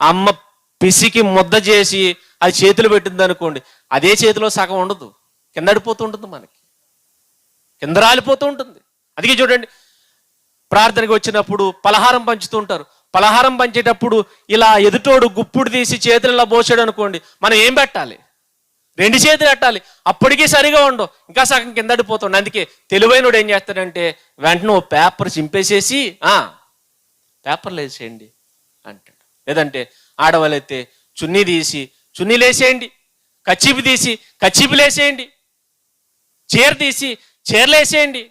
అమ్మ పిసికి ముద్ద చేసి అది చేతులు పెట్టింది అనుకోండి, అదే చేతిలో సగం ఉండదు, కింద అడిపోతూ ఉంటుంది, మనకి కింద రాలిపోతూ ఉంటుంది. అందుకే చూడండి, ప్రార్థనకి వచ్చినప్పుడు పలహారం పంచుతూ ఉంటారు. పలహారం పంచేటప్పుడు ఇలా ఎదుటోడు గుప్పుడు తీసి చేతులలో పోసాడు అనుకోండి, మనం ఏం పెట్టాలి? 2 చేతులు పెట్టాలి. అప్పటికీ సరిగా ఉండవు, ఇంకా సగం కింద అడిపోతుండే. అందుకే తెలివైనడు ఏం చేస్తాడంటే వెంటనే ఓ పేపర్ చింపేసేసి పేపర్లు వేసేయండి అంటాడు. లేదంటే ఆడవాళ్ళైతే చున్నీ తీసి చున్నీలు వేసేయండి, కచ్చిపు తీసి కచ్చిపులు వేసేయండి, చీర తీసి చీరలు వేసేయండి.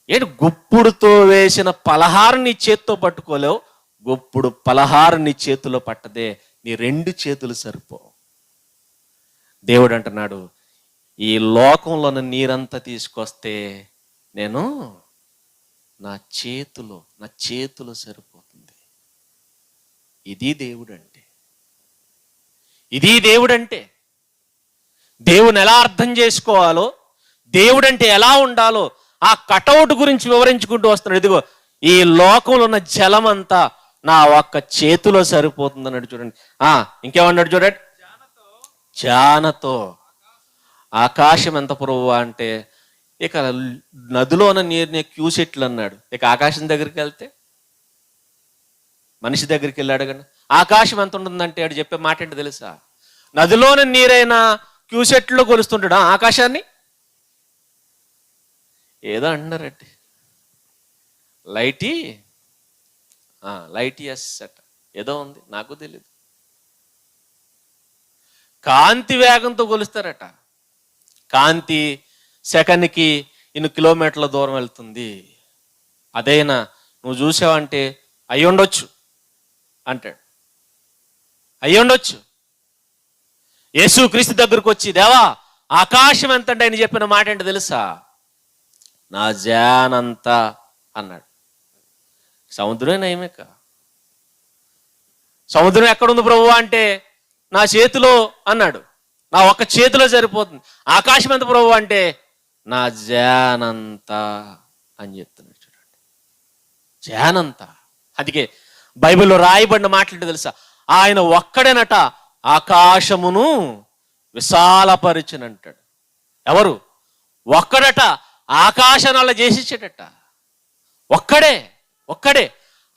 ఏంటి గుప్పుడుతో వేసిన పలహారం నీ చేత్తో పట్టుకోలేవు, గుప్పుడు పలహారం నీ చేతిలో పట్టదే, నీ 2 చేతులు సరిపో. దేవుడు అంటున్నాడు, ఈ లోకంలోని నీరంతా తీసుకొస్తే నేను నా చేతులు సరిపోతుంది. ఇది దేవుడు అంటే. ఇది దేవుడు అంటే. దేవుని ఎలా అర్థం చేసుకోవాలో, దేవుడంటే ఎలా ఉండాలో ఆ కటౌట్ గురించి వివరించుకుంటూ వస్తున్నాడు. ఇదిగో ఈ లోకంలో ఉన్న జలం అంతా నా ఒక్క చేతిలో సరిపోతుంది అన్నాడు. చూడండి, ఇంకేమన్నాడు చూడండి, జానతో ఆకాశం ఎంత పొడవు అంటే, ఇక నదిలో ఉన్న నీరుని క్యూసెట్లు అన్నాడు. ఇక ఆకాశం దగ్గరికి వెళ్తే, మనిషి దగ్గరికి వెళ్ళి అడగండి, ఆకాశం ఎంత ఉంటుందంటే ఆడు చెప్పే మాట ఏంటి తెలుసా? నదిలోని నీరైనా క్యూసెట్లో కొలుస్తుంటాడు ఆకాశాన్ని. ఏదో అంటున్నారండి, లైటియస్ అట ఏదో ఉంది, నాకు తెలియదు. కాంతి వేగంతో కొలుస్తారట. కాంతి సెకండ్కి ఇన్ని కిలోమీటర్ల దూరం వెళ్తుంది. అదైనా నువ్వు చూసావంటే అయ్యుండొచ్చు అంటాడు. అయ్యుండొచ్చు. యేసు క్రీస్తు దగ్గరకు వచ్చి, దేవా ఆకాశం ఎంత అంటే ఆయన చెప్పిన మాట ఏంటి తెలుసా? నా జానంతా అన్నాడు. సముద్రమే నయమేక. సముద్రం ఎక్కడుంది ప్రభు అంటే నా చేతిలో అన్నాడు. నా ఒక్క చేతిలో సరిపోతుంది. ఆకాశం ఎంత ప్రభు అంటే నా జానంతా అని చెప్తున్నాడు. చూడండి, జానంతా. అందుకే బైబిల్లో రాయబడిన మాట్లాడి తెలుసా, ఆయన ఒక్కడేనట ఆకాశమును విశాలపరిచినంటాడు. ఎవరు? ఒక్కడట ఆకాశనాలు చేసిచ్చాడట. ఒక్కడే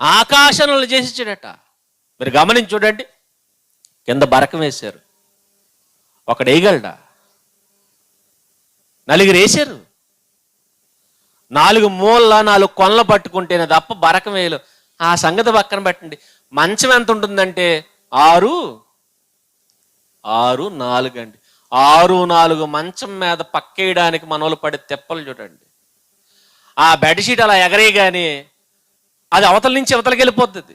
ఆకాశనాలు చేసిచ్చాడట. మీరు గమనించి చూడండి, కింద బరకం వేశారు, ఒకడు వేయగలడా? నలుగురు వేశారు. 4 మూలల 4 కొనలు పట్టుకుంటేనే తప్ప బరకం వేయలు. ఆ సంగతి పక్కన పెట్టండి. మంచం ఎంత ఉంటుందంటే 6 4 అండి. 6 4 మంచం మీద పక్కేయడానికి మనోళ్ళు పడే తెప్పలు చూడండి. ఆ బెడ్షీట్ అలా ఎగరేయగానే అది అవతల నుంచి అవతలకి వెళ్ళిపోతుంది.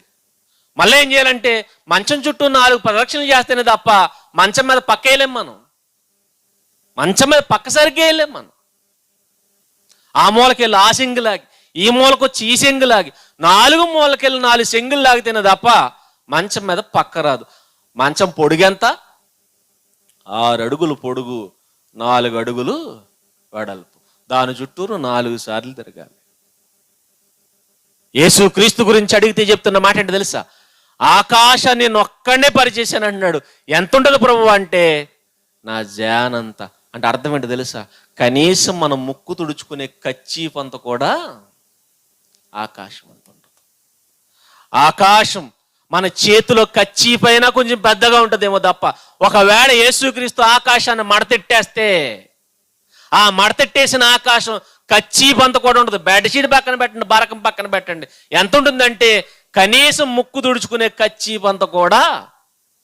మళ్ళీ ఏం చేయాలంటే మంచం చుట్టూ 4 ప్రదక్షిణలు చేస్తేనే తప్ప మంచం మీద పక్కేయలేం. మంచం మీద పక్క సరిగ్గా వేయలేం మనం. ఆ మూలకెళ్ళి ఆ సెంగు లాగి, ఈ మూలకు వచ్చి ఈ సెంగు లాగి, 4 మూలకెళ్ళి 4 సెంగులు లాగితేనే తప్ప మంచం మీద పక్క రాదు. మంచం పొడుగెంత? 6 అడుగులు పొడుగు, 4 అడుగులు వెడల్పు. దాని చుట్టూరు 4 సార్లు తిరగాలి. యేసు క్రీస్తు గురించి అడిగితే చెప్తున్న మాట ఏంటి తెలుసా? ఆకాశాన్ని నేను ఒక్కడే పరిచేశాను అంటున్నాడు. ఎంత ఉంటుంది ప్రభు అంటే నా జానంత. అంటే అర్థం ఏంటి తెలుసా? కనీసం మనం ముక్కు తుడుచుకునే కచ్చీపంత కూడా ఆకాశం అంత ఉంటుంది. ఆకాశం మన చేతిలో కచ్చీపైనా కొంచెం పెద్దగా ఉంటుందేమో తప్ప, ఒకవేళ యేసుక్రీస్తు ఆకాశాన్ని మడతెట్టేస్తే ఆ మడతెట్టేసిన ఆకాశం కచ్చీపంత కూడా ఉంటుంది. బెడ్షీట్ పక్కన పెట్టండి, బరకం పక్కన పెట్టండి, ఎంత ఉంటుందంటే కనీసం ముక్కు తుడుచుకునే కచ్చీపంత కూడా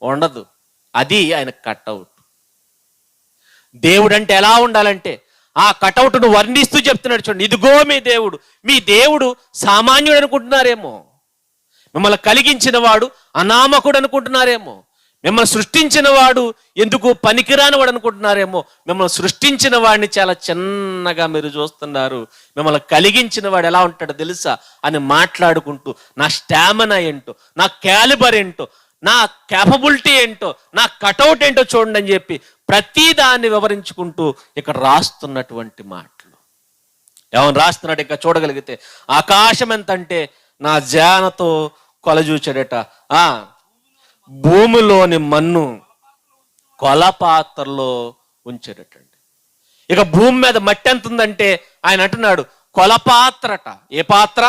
ఉండదు. అది ఆయన కట్అవుట్. దేవుడు అంటే ఎలా ఉండాలంటే ఆ కటౌట్ను వర్ణిస్తూ చెప్తున్నాడు. చూడండి, ఇదిగో మీ దేవుడు సామాన్యుడు అనుకుంటున్నారేమో, మిమ్మల్ని కలిగించిన వాడు అనామకుడు అనుకుంటున్నారేమో, మిమ్మల్ని సృష్టించిన వాడు ఎందుకు పనికిరాని వాడు అనుకుంటున్నారేమో, మిమ్మల్ని సృష్టించిన వాడిని చాలా చిన్నగా మీరు చూస్తున్నారు. మిమ్మల్ని కలిగించిన వాడు ఎలా ఉంటాడో తెలుసా అని మాట్లాడుకుంటూ నా స్టామినా ఏంటో, నా క్యాలిబర్ ఏంటో, నా క్యాపబిలిటీ ఏంటో, నా కటౌట్ ఏంటో చూడండి అని చెప్పి ప్రతి దాన్ని వివరించుకుంటూ ఇక్కడ రాస్తున్నటువంటి మాటలు. ఏమని రాస్తున్నాడు ఇంకా చూడగలిగితే, ఆకాశం ఎంత అంటే నా జానతో కొలచూచాడట, భూమిలోని మన్ను కొలపాత్రలో ఉంచాడటండి. ఇక భూమి మీద మట్టి ఎంత ఉందంటే ఆయన అంటున్నాడు కొలపాత్రట. ఏ పాత్ర?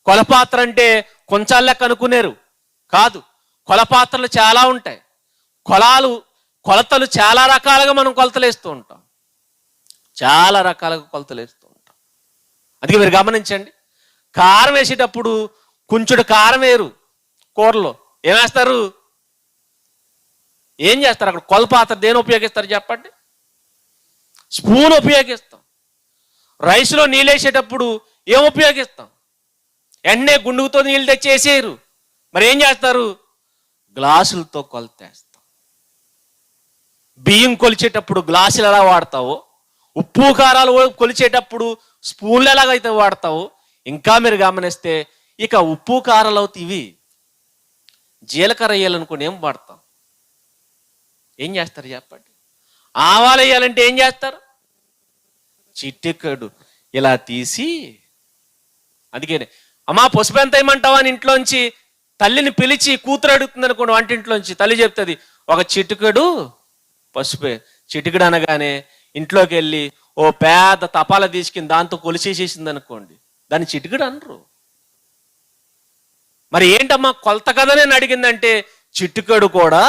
కొలపాత్ర అంటే కొంచెం లెక్క అనుకునేరు కాదు. కొలపాత్రలు చాలా ఉంటాయి. కొలతలు చాలా రకాలుగా మనం కొలతలేస్తూ ఉంటాం. చాలా రకాలుగా కొలతలేస్తూ ఉంటాం. అందుకే మీరు గమనించండి, కారం వేసేటప్పుడు కొంచెం కారం వేరు. కూరలో ఏమేస్తారు? ఏం చేస్తారు? అక్కడ కొలపాత్ర దేని ఉపయోగిస్తారు చెప్పండి? స్పూన్ ఉపయోగిస్తాం. రైస్లో నీళ్ళు వేసేటప్పుడు ఏం ఉపయోగిస్తాం? ఎన్నే గుండుగుతో నీళ్ళు తెచ్చేసేయరు. మరి ఏం చేస్తారు? గ్లాసులతో కొలతేస్తాం. బియ్యం కొలిచేటప్పుడు గ్లాసులు ఎలా వాడతావో, ఉప్పు కారాలు కొలిచేటప్పుడు స్పూన్లు ఎలాగైతే వాడతావో, ఇంకా మీరు గమనిస్తే ఇక ఉప్పు కారాలు అవుతాయి ఇవి. జీలకర్ర వేయాలనుకుని ఏం వాడతాం? ఏం చేస్తారు చెప్పండి? ఆవాలు వేయాలంటే ఏం చేస్తారు? చిటికెడు ఇలా తీసి, అందుకనే అమ్మా పసుపు ఎంత వేయమంటావా అని ఇంట్లోంచి తల్లిని పిలిచి కూతురు అడుగుతుంది అనుకోండి, వంటింట్లోంచి తల్లి చెప్తుంది ఒక చిటికెడు పసుపే. చిటికెడు అనగానే ఇంట్లోకి వెళ్ళి ఓ పేద తపాల తీసుకుని దాంతో కొలిసేసేసింది అనుకోండి, దాన్ని చిటికెడు అనరు. మరి ఏంటమ్మా కొలత కదా నేను అడిగిందంటే చిటికెడు కూడా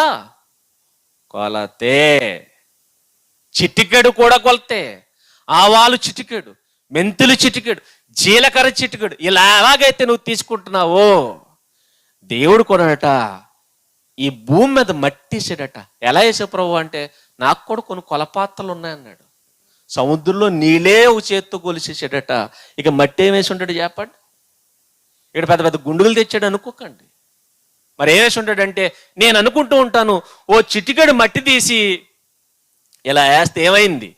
కొలతే. చిటికెడు కూడా కొలతే. ఆవాలు చిటికెడు, మెంతులు చిటికెడు, జీలకర్ర చిటికెడు. ఇలా ఎలాగైతే నువ్వు తీసుకుంటున్నావో దేవుడు కొనట ఈ భూమి మీద మట్టి వేసాడట. ఎలా వేసే ప్రభు అంటే నాకు కూడా కొన్ని కొలపాత్రలు ఉన్నాయన్నాడు. సముద్రంలో నీళ్ళే ఒక చేత్తో కొలిసేసాడట. ఇక మట్టి ఏం వేసి ఉంటాడు చెప్పండి? ఇక్కడ పెద్ద పెద్ద గుండుగులు తెచ్చాడు అనుకోకండి. మరి ఏం వేసి ఉంటాడంటే నేను అనుకుంటూ ఉంటాను, ఓ చిటికెడు మట్టి తీసి ఇలా వేస్తే ఏమైంది?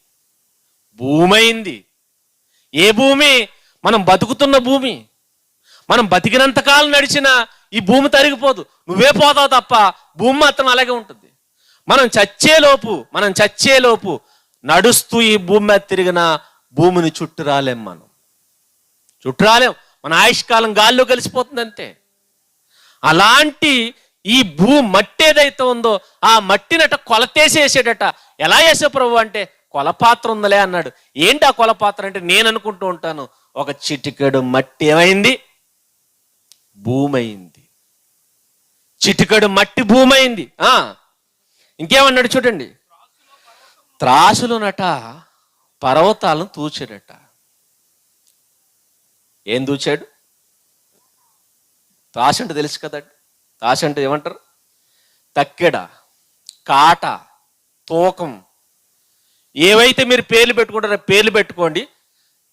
భూమి అయింది. ఏ భూమి? మనం బతుకుతున్న భూమి. మనం బతికినంతకాలం నడిచిన ఈ భూమి తరిగిపోదు, నువ్వే పోతావు తప్ప భూమి మాత్రం అలాగే ఉంటుంది. మనం చచ్చేలోపు నడుస్తూ ఈ భూమి మీద తిరిగిన భూమిని చుట్టూ రాలేం. మన ఆయుష్కాలం గాల్లో కలిసిపోతుంది అంతే. అలాంటి ఈ మట్టి ఏదైతే ఉందో ఆ మట్టినట కొలతేసేసాడట. ఎలా వేసే ప్రభు అంటే, కొలపాత్ర ఉందలే అన్నాడు. ఏంటి ఆ కొలపాత్ర అంటే, నేను అనుకుంటూ ఉంటాను, ఒక చిటికెడు మట్టి ఏమైంది? భూమి అయింది. చిటికెడు మట్టి భూమి అయింది. ఇంకేమన్నాడు చూడండి, త్రాసులోనట పర్వతాలను తూచాడట. ఏం తూచాడు? త్రాసు అంటే తెలుసు కదండి. త్రాసు అంటే ఏమంటారు? తక్కెడ, కాట, తూకం, ఏవైతే మీరు పేర్లు పెట్టుకుంటారో పేర్లు పెట్టుకోండి.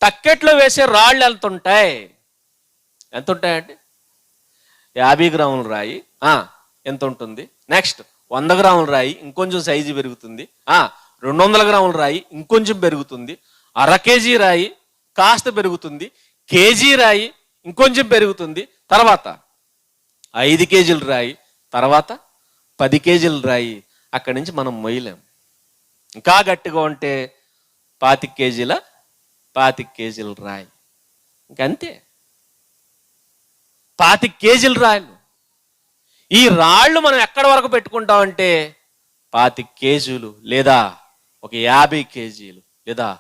తక్కెట్లో వేసే రాళ్ళు ఎంత ఉంటాయి? ఎంత ఉంటాయండి? 50 గ్రాముల రాయి ఎంత ఉంటుంది? నెక్స్ట్ 100 గ్రాముల రాయి ఇంకొంచెం సైజు పెరుగుతుంది. 200 గ్రాముల రాయి ఇంకొంచెం పెరుగుతుంది. అర కేజీ రాయి కాస్త పెరుగుతుంది. కేజీ రాయి ఇంకొంచెం పెరుగుతుంది. తర్వాత 5 కేజీల రాయి, తర్వాత 10 కేజీల రాయి. అక్కడి నుంచి మనం మొయ్యలేం. ఇంకా గట్టిగా ఉంటే 25 కేజీల రాయి. ఇంకంతే, 25 కేజీల రాళ్ళు. ఈ రాళ్ళు మనం ఎక్కడి వరకు పెట్టుకుంటామంటే 25 కేజీలు, లేదా ఒక 50 కేజీలు, లేదా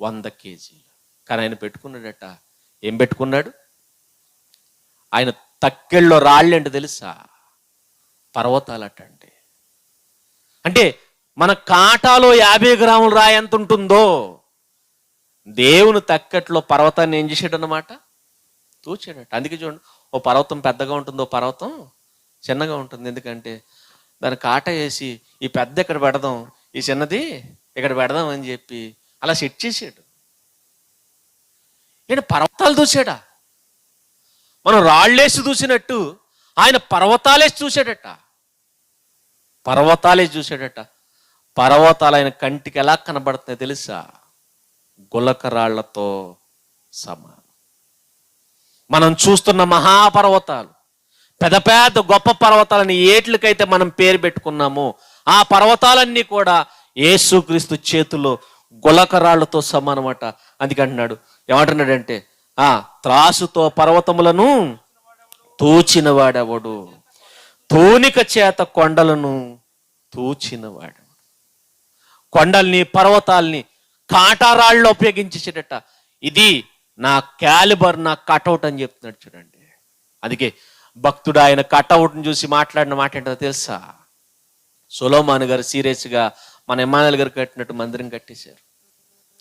100 కేజీలు. కానీ ఆయన పెట్టుకున్నాడట. ఏం పెట్టుకున్నాడు? ఆయన తక్కెళ్ళలో రాళ్ళు ఏంటో తెలుసా? పర్వతాలట. అంటే మన కాటాలో 50 గ్రాముల రాయి ఎంత ఉంటుందో, దేవుని తక్కట్లో పర్వతాన్ని ఏం చేసాడు అన్నమాట? తూచాడట. అందుకే చూడండి, ఓ పర్వతం పెద్దగా ఉంటుంది, ఓ పర్వతం చిన్నగా ఉంటుంది. ఎందుకంటే దాని కాట వేసి ఈ పెద్ద ఇక్కడ పెడదాం, ఈ చిన్నది ఇక్కడ పెడదాం అని చెప్పి అలా సెట్ చేసాడు. ఏంటి, పర్వతాలు చూసాడా? మనం రాళ్ళేసి చూసినట్టు ఆయన పర్వతాలేసి చూశాడట. పర్వతాలేసి చూశాడట. పర్వతాలు ఆయన కంటికి ఎలా కనబడుతున్నాయి తెలుసా? గులకరాళ్లతో సమానం. మనం చూస్తున్న మహాపర్వతాలు, పెద్ద పెద్ద గొప్ప పర్వతాలని ఏట్లకైతే మనం పేరు పెట్టుకున్నామో ఆ పర్వతాలన్నీ కూడా యేసుక్రీస్తు చేతిలో గులకరాళ్లతో సమానమట. అందుకంటున్నాడు, ఏమంటున్నాడంటే, త్రాసుతో పర్వతములను తూచినవాడెవడు, తూనిక చేత కొండలను తూచినవాడు. కొండల్ని పర్వతాల్ని కాటారాళ్ళు ఉపయోగించేసేటట. ఇది నా క్యాలిబర్, నా కటౌట్ అని చెప్తున్నాడు చూడండి. అందుకే భక్తుడు ఆయన కటౌట్ని చూసి మాట్లాడిన మాట ఏంటో తెలుసా? సొలొమోను గారు సీరియస్గా మన ఇమ్మానుయేల్ గారు కట్టినట్టు మందిరం కట్టేశారు.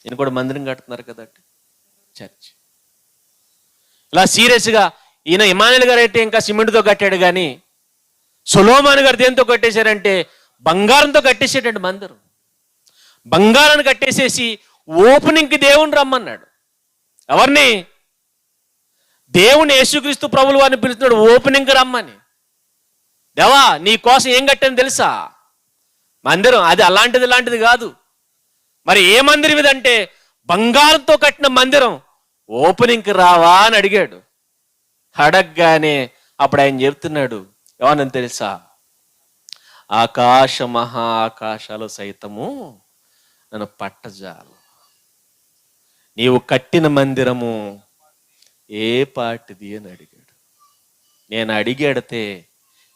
ఈయన కూడా మందిరం కడుతున్నారు కదండి, చర్చ్. ఇలా సీరియస్గా ఈయన ఇమ్మానుయేల్ గారు అయితే ఇంకా సిమెంట్తో కట్టాడు, కానీ సొలొమోను గారు దేంతో కట్టేశారంటే బంగారంతో కట్టేసాడండి మందిరం. బంగారాన్ని కట్టేసేసి ఓపెనింగ్కి దేవుని రమ్మన్నాడు. ఎవరిని? దేవుని యేసుక్రీస్తు ప్రభులు వారిని పిలుస్తున్నాడు ఓపెనింగ్కి రమ్మని. దేవా, నీ కోసం ఏం కట్టాను తెలుసా? మందిరం. అది అలాంటిది కాదు. మరి ఏ మందిరం ఇదంటే బంగారంతో కట్టిన మందిరం. ఓపెనింగ్కి రావా అని అడిగాడు. అడగగానే అప్పుడు ఆయన చెప్తున్నాడు, ఏమని తెలుసా? ఆకాశ మహా ఆకాశాలు సైతము నన్ను పట్టజాలు. నీవు కట్టిన మందిరము ఏ పాటిది అని అడిగాడు. నేను అడిగేడితే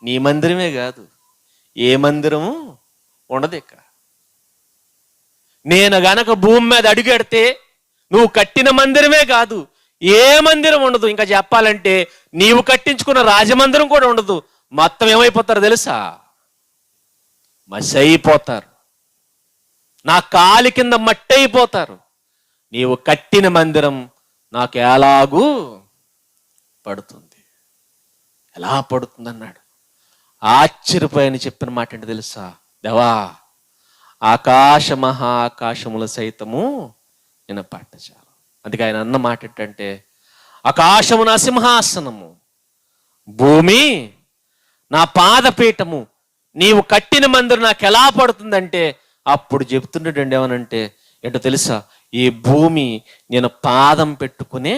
నీ మందిరమే కాదు, ఏ మందిరము ఉండదు ఇక. నేను గనక భూమి మీద అడిగెడితే నువ్వు కట్టిన మందిరమే కాదు, ఏ మందిరం ఉండదు. ఇంకా చెప్పాలంటే నీవు కట్టించుకున్న రాజమందిరం కూడా ఉండదు. మొత్తం ఏమైపోతారు తెలుసా? మసి అయిపోతారు, నా కాలి కింద మట్టి అయిపోతారు. నీవు కట్టిన మందిరం నాకు ఎలాగూ పడుతుంది. ఎలా పడుతుంది అన్నాడు. ఆశ్చర్యపోయని చెప్పిన మాట ఏంటి తెలుసా? దేవా, ఆకాశ మహా ఆకాశముల సైతము నేను పట్టచాలు. అందుకే ఆయన అన్న మాట ఏంటంటే, ఆకాశము నా సింహాసనము, భూమి నా పాదపీఠము, నీవు కట్టిన మందిరం నాకు ఎలా పడుతుందంటే, అప్పుడు చెప్తున్నాడండి ఏమనంటే ఏంటో తెలుసా? ఈ భూమి నేను పాదం పెట్టుకునే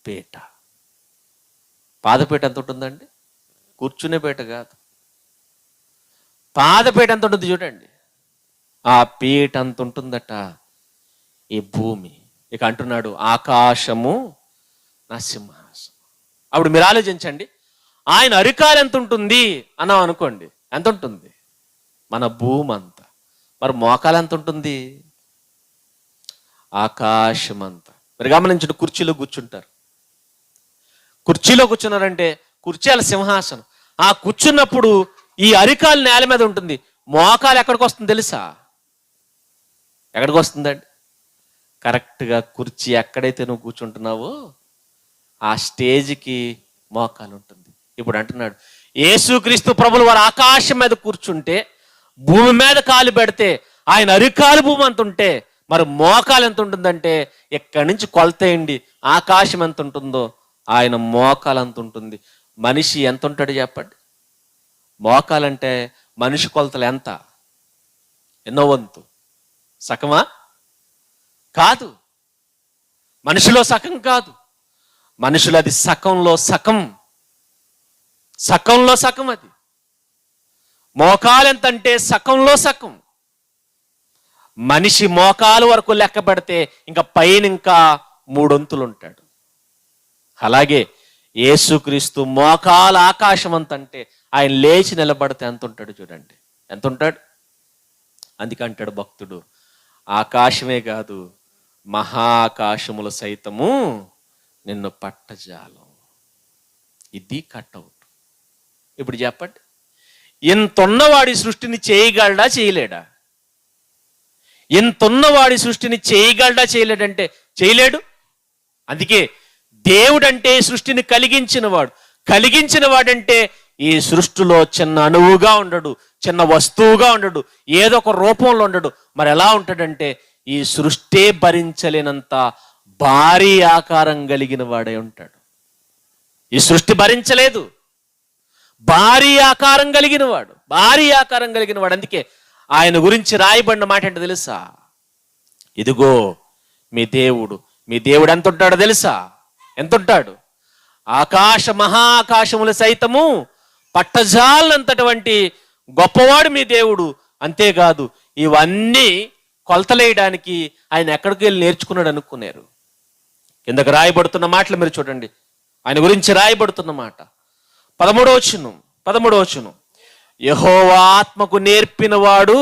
పీట. పాదపీట ఎంత ఉంటుందండి? కూర్చునే పీట కాదు, పాదపీట ఎంత ఉంటుంది చూడండి. ఆ పీట అంత ఉంటుందట ఈ భూమి. ఇక అంటున్నాడు, ఆకాశము నా సింహాసనం. అప్పుడు మీరు ఆలోచించండి, ఆయన అరికాలు ఎంత ఉంటుంది అన్నాం అనుకోండి, ఎంత ఉంటుంది? మన భూమి అంతా. మరి మోకాలు ఎంత ఉంటుంది? ఆకాశం అంతా. మరి గమనించండి, కుర్చీలో కూర్చుంటారు. కుర్చీలో కూర్చున్నారంటే కుర్చీల సింహాసనం. ఆ కూర్చున్నప్పుడు ఈ అరికాలు నేల మీద ఉంటుంది. మోకాలు ఎక్కడికి వస్తుంది తెలుసా? ఎక్కడికి వస్తుందండి? కరెక్ట్గా కుర్చీ ఎక్కడైతే నువ్వు కూర్చుంటున్నావో ఆ స్టేజ్కి మోకాలు ఉంటుంది. ఇప్పుడు అంటున్నాడు, యేసుక్రీస్తు ప్రభులు వారు ఆకాశం మీద కూర్చుంటే, భూమి మీద కాలు పెడితే ఆయన అరికాలు భూమి అంత ఉంటే, మరి మోకాలు ఎంత ఉంటుందంటే ఎక్కడి నుంచి కొలతేయండి, ఆకాశం ఎంత ఉంటుందో ఆయన మోకాలు అంత ఉంటుంది. మనిషి ఎంత ఉంటాడు చెప్పండి? మోకాలంటే మనిషి కొలతలు ఎంత? ఎన్నో వంతు? సగమా? కాదు. మనిషిలో సగం కాదు. మనుషులు అది సకంలో సగం. సకంలో సగం అది. మోకాలు ఎంత అంటే సకంలో సగం. మనిషి మోకాలు వరకు లెక్క పెడితే ఇంకా పైన ఇంకా 3 వంతులు ఉంటాడు. అలాగే యేసుక్రీస్తు మోకాలు ఆకాశం అంత అంటే ఆయన లేచి నిలబడితే ఎంత ఉంటాడు చూడండి, ఎంత ఉంటాడు? అందుకంటాడు భక్తుడు, ఆకాశమే కాదు మహాకాశముల సైతము నిన్ను పట్టజాలం. ఇది కట్అవుట్. ఇప్పుడు చెప్పండి, ఇంతున్నవాడి సృష్టిని చేయగలడా చేయలేడా? ఇంతున్నవాడి సృష్టిని చేయగలడా చేయలేడంటే చేయలేడు. అందుకే దేవుడంటే సృష్టిని కలిగించినవాడు. కలిగించిన వాడంటే ఈ సృష్టిలో చిన్న అణువుగా ఉండడు, చిన్న వస్తువుగా ఉండడు, ఏదో ఒక రూపంలో ఉండడు. మరి ఎలా ఉంటాడంటే ఈ సృష్టి భరించలేనంత భారీ ఆకారం కలిగిన వాడే ఉంటాడు. ఈ సృష్టి భరించలేదు, భారీ ఆకారం కలిగిన వాడు, భారీ ఆకారం కలిగిన వాడు. అందుకే ఆయన గురించి రాయబడిన మాట ఏంటో తెలుసా? ఇదిగో మీ దేవుడు. మీ దేవుడు ఎంత ఉంటాడో తెలుసా? ఎంత ఉంటాడు? ఆకాశ మహాకాశములు సైతము పట్టజాలంతటువంటి గొప్పవాడు మీ దేవుడు. అంతేకాదు, ఇవన్నీ కొలతలేయడానికి ఆయన ఎక్కడికి వెళ్ళి నేర్చుకున్నాడు అనుకున్నారు. కిందకు రాయబడుతున్న మాటలు మీరు చూడండి, ఆయన గురించి రాయబడుతున్న మాట 13వ వచనం. యెహోవా ఆత్మకు నేర్పిన వాడు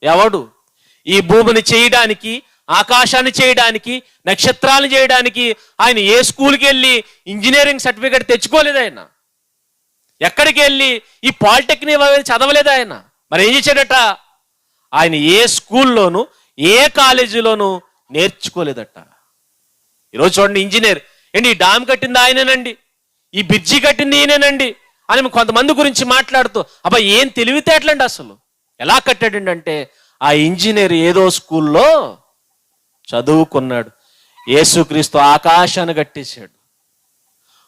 ఎవడు? ఈ భూమిని చేయడానికి, ఆకాశాన్ని చేయడానికి, నక్షత్రాలు చేయడానికి ఆయన ఏ స్కూల్కి వెళ్ళి ఇంజనీరింగ్ సర్టిఫికేట్ తెచ్చుకోలేదు. ఆయన ఎక్కడికి వెళ్ళి ఈ పాలిటెక్నిక్ చదవలేదు. ఆయన మరి ఏం చేశాడట? ఆయన ఏ స్కూల్లోనూ ఏ కాలేజీలోనూ నేర్చుకోలేదట. ఈరోజు చూడండి, ఇంజనీర్ ఏంటి, ఈ డామ్ కట్టింది ఆయనేనండి, ఈ బ్రిడ్జి కట్టింది ఈయనేనండి అని కొంతమంది గురించి మాట్లాడుతూ, అబ్బా ఏం తెలివితేటలండి అసలు. ఎలా కట్టాడండి అంటే ఆ ఇంజనీర్ ఏదో స్కూల్లో చదువుకున్నాడు. యేసుక్రీస్తు ఆకాశాన్ని కట్టేశాడు.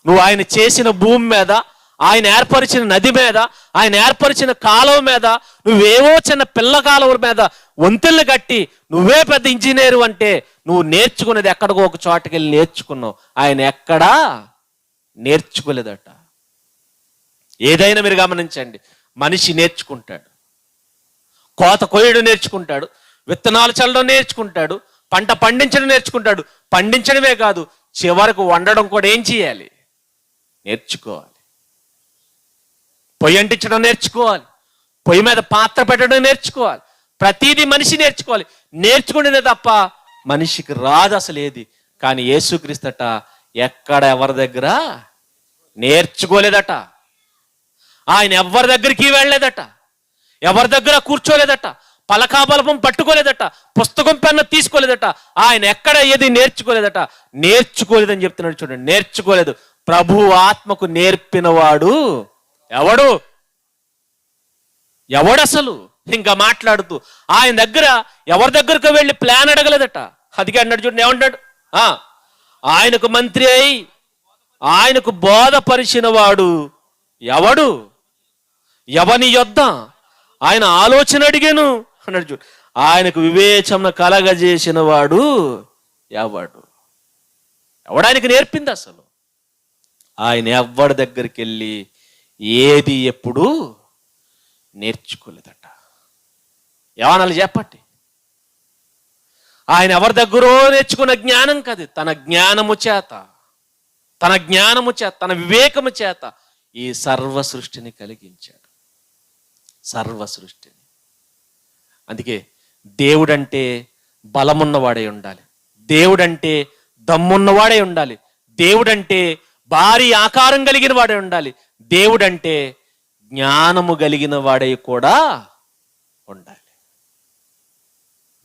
నువ్వు ఆయన చేసిన భూమి మీద, ఆయన ఏర్పరిచిన నది మీద, ఆయన ఏర్పరిచిన కాలువ మీద, నువ్వేవో చిన్న పిల్ల కాలువల మీద వంతెనలు కట్టి నువ్వే పెద్ద ఇంజనీరు అంటే నువ్వు నేర్చుకున్నది ఎక్కడికో ఒక చోటకి వెళ్ళి నేర్చుకున్నావు. ఆయన ఎక్కడా నేర్చుకోలేదట. ఏదైనా మీరు గమనించండి, మనిషి నేర్చుకుంటాడు. కోత కొయ్యడం నేర్చుకుంటాడు, విత్తనాలు చల్లడం నేర్చుకుంటాడు, పంట పండించడం నేర్చుకుంటాడు. పండించడమే కాదు, చివరకు వండడం కూడా ఏం చేయాలి? నేర్చుకోవాలి. పొయ్యి అంటించడం నేర్చుకోవాలి, పొయ్యి మీద పాత్ర పెట్టడం నేర్చుకోవాలి. ప్రతిదీ మనిషి నేర్చుకోవాలి. నేర్చుకునేదే తప్ప మనిషికి రాదు అసలు ఏది. కానీ యేసుక్రీస్తట ఎక్కడ ఎవరి దగ్గర నేర్చుకోలేదట. ఆయన ఎవరి దగ్గరికి వెళ్ళలేదట, ఎవరి దగ్గర కూర్చోలేదట, పలకాబలపం పట్టుకోలేదట, పుస్తకం పెన్ను తీసుకోలేదట. ఆయన ఎక్కడ ఏది నేర్చుకోలేదట. నేర్చుకోలేదని చెప్తున్నాడు చూడండి, నేర్చుకోలేదు. ప్రభు ఆత్మకు నేర్పినవాడు ఎవడు? ఎవడసలు? ఇంకా మాట్లాడుతూ ఆయన దగ్గర ఎవరి దగ్గరకు వెళ్ళి ప్లాన్ అడగలేదట. అందుకే అన్నాడు చూడండి, ఏమంటాడు? ఆయనకు మంత్రి అయి ఆయనకు బోధపరిచిన వాడు ఎవడు? ఎవని యొద్ద ఆయన ఆలోచన అడిగాను అన్నాడు చూడు. ఆయనకు వివేచన కలగజేసిన వాడు ఎవడు? ఎవడానికి నేర్పింది అసలు? ఆయన ఎవరి దగ్గరికి వెళ్ళి ఏది ఎప్పుడు నేర్చుకోలేదట. ఏమనాలి చెప్పండి? ఆయన ఎవరి దగ్గరో నేర్చుకున్న జ్ఞానం కాదు, తన జ్ఞానము చేత, తన వివేకము చేత ఈ సర్వ సృష్టిని కలిగించాడు, సర్వ సృష్టిని. అందుకే దేవుడంటే బలమున్నవాడై ఉండాలి, దేవుడంటే దమ్మున్నవాడై ఉండాలి, దేవుడంటే భారీ ఆకారం కలిగిన వాడై ఉండాలి, దేవుడంటే జ్ఞానము కలిగిన వాడై కూడా ఉండాలి.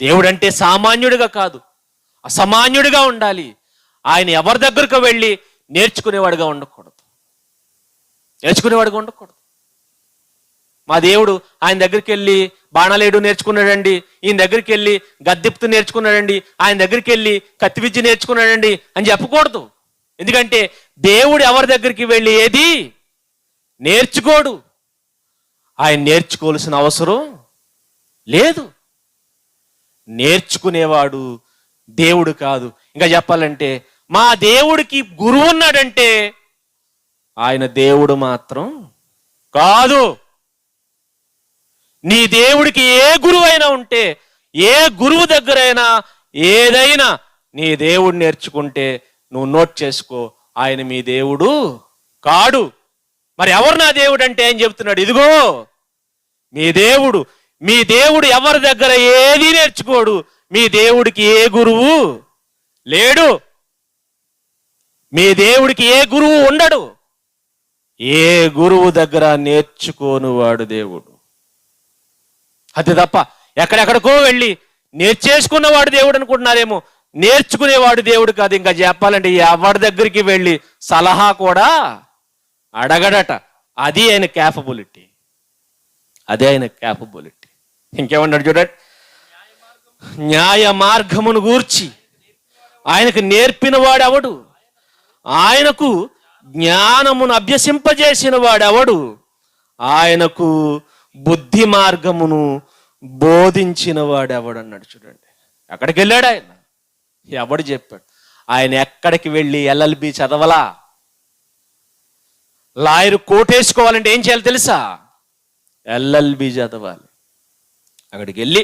దేవుడంటే సామాన్యుడిగా కాదు, అసామాన్యుడిగా ఉండాలి. ఆయన ఎవరి దగ్గరకు వెళ్ళి నేర్చుకునేవాడుగా ఉండకూడదు, నేర్చుకునేవాడుగా ఉండకూడదు. మా దేవుడు ఆయన దగ్గరికి వెళ్ళి బాణాలేడు నేర్చుకున్నాడండి, ఈయన దగ్గరికి వెళ్ళి గద్దెప్తు నేర్చుకున్నాడండి, ఆయన దగ్గరికి వెళ్ళి కత్తి విద్య నేర్చుకున్నాడండి అని చెప్పకూడదు. ఎందుకంటే దేవుడు ఎవరి దగ్గరికి వెళ్ళి ఏది నేర్చుకోడు, ఆయన నేర్చుకోవాల్సిన అవసరం లేదు. నేర్చుకునేవాడు దేవుడు కాదు. ఇంకా చెప్పాలంటే మా దేవుడికి గురువు ఉన్నాడంటే ఆయన దేవుడు మాత్రం కాదు. నీ దేవుడికి ఏ గురువు అయినా ఉంటే, ఏ గురువు దగ్గరైనా ఏదైనా నీ దేవుడు నేర్చుకుంటే నువ్వు నోట్ చేసుకో, ఆయన మీ దేవుడు కాడు. మరి ఎవరు నా దేవుడు అంటే ఏం చెప్తున్నాడు? ఇదిగో మీ దేవుడు. మీ దేవుడు ఎవరి దగ్గర ఏది నేర్చుకోడు, మీ దేవుడికి ఏ గురువు లేడు, మీ దేవుడికి ఏ గురువు ఉండడు, ఏ గురువు దగ్గర నేర్చుకోనువాడు దేవుడు. అది తప్ప ఎక్కడెక్కడికో వెళ్ళి నేర్చేసుకున్నవాడు దేవుడు అనుకుంటున్నారేమో, నేర్చుకునేవాడు దేవుడు కాదు. ఇంకా చెప్పాలంటే ఎవరి దగ్గరికి వెళ్ళి సలహా కూడా అడగడట. అది ఆయన క్యాపబిలిటీ, అదే ఆయన క్యాపబిలిటీ. ఇంకేమన్నాడు చూడండి, న్యాయ మార్గమును గూర్చి ఆయనకు నేర్పిన వాడెవడు, ఆయనకు జ్ఞానమును అభ్యసింపజేసిన వాడెవడు, ఆయనకు బుద్ధి మార్గమును బోధించిన వాడెవడు అన్నాడు. చూడండి, ఎక్కడికి వెళ్ళాడు ఆయన? ఎవడు చెప్పాడు? ఆయన ఎక్కడికి వెళ్ళి LLB చదవలా. లాయరు కోటేసుకోవాలంటే ఏం చేయాలి తెలుసా? LLB చదవాలి. అక్కడికి వెళ్ళి,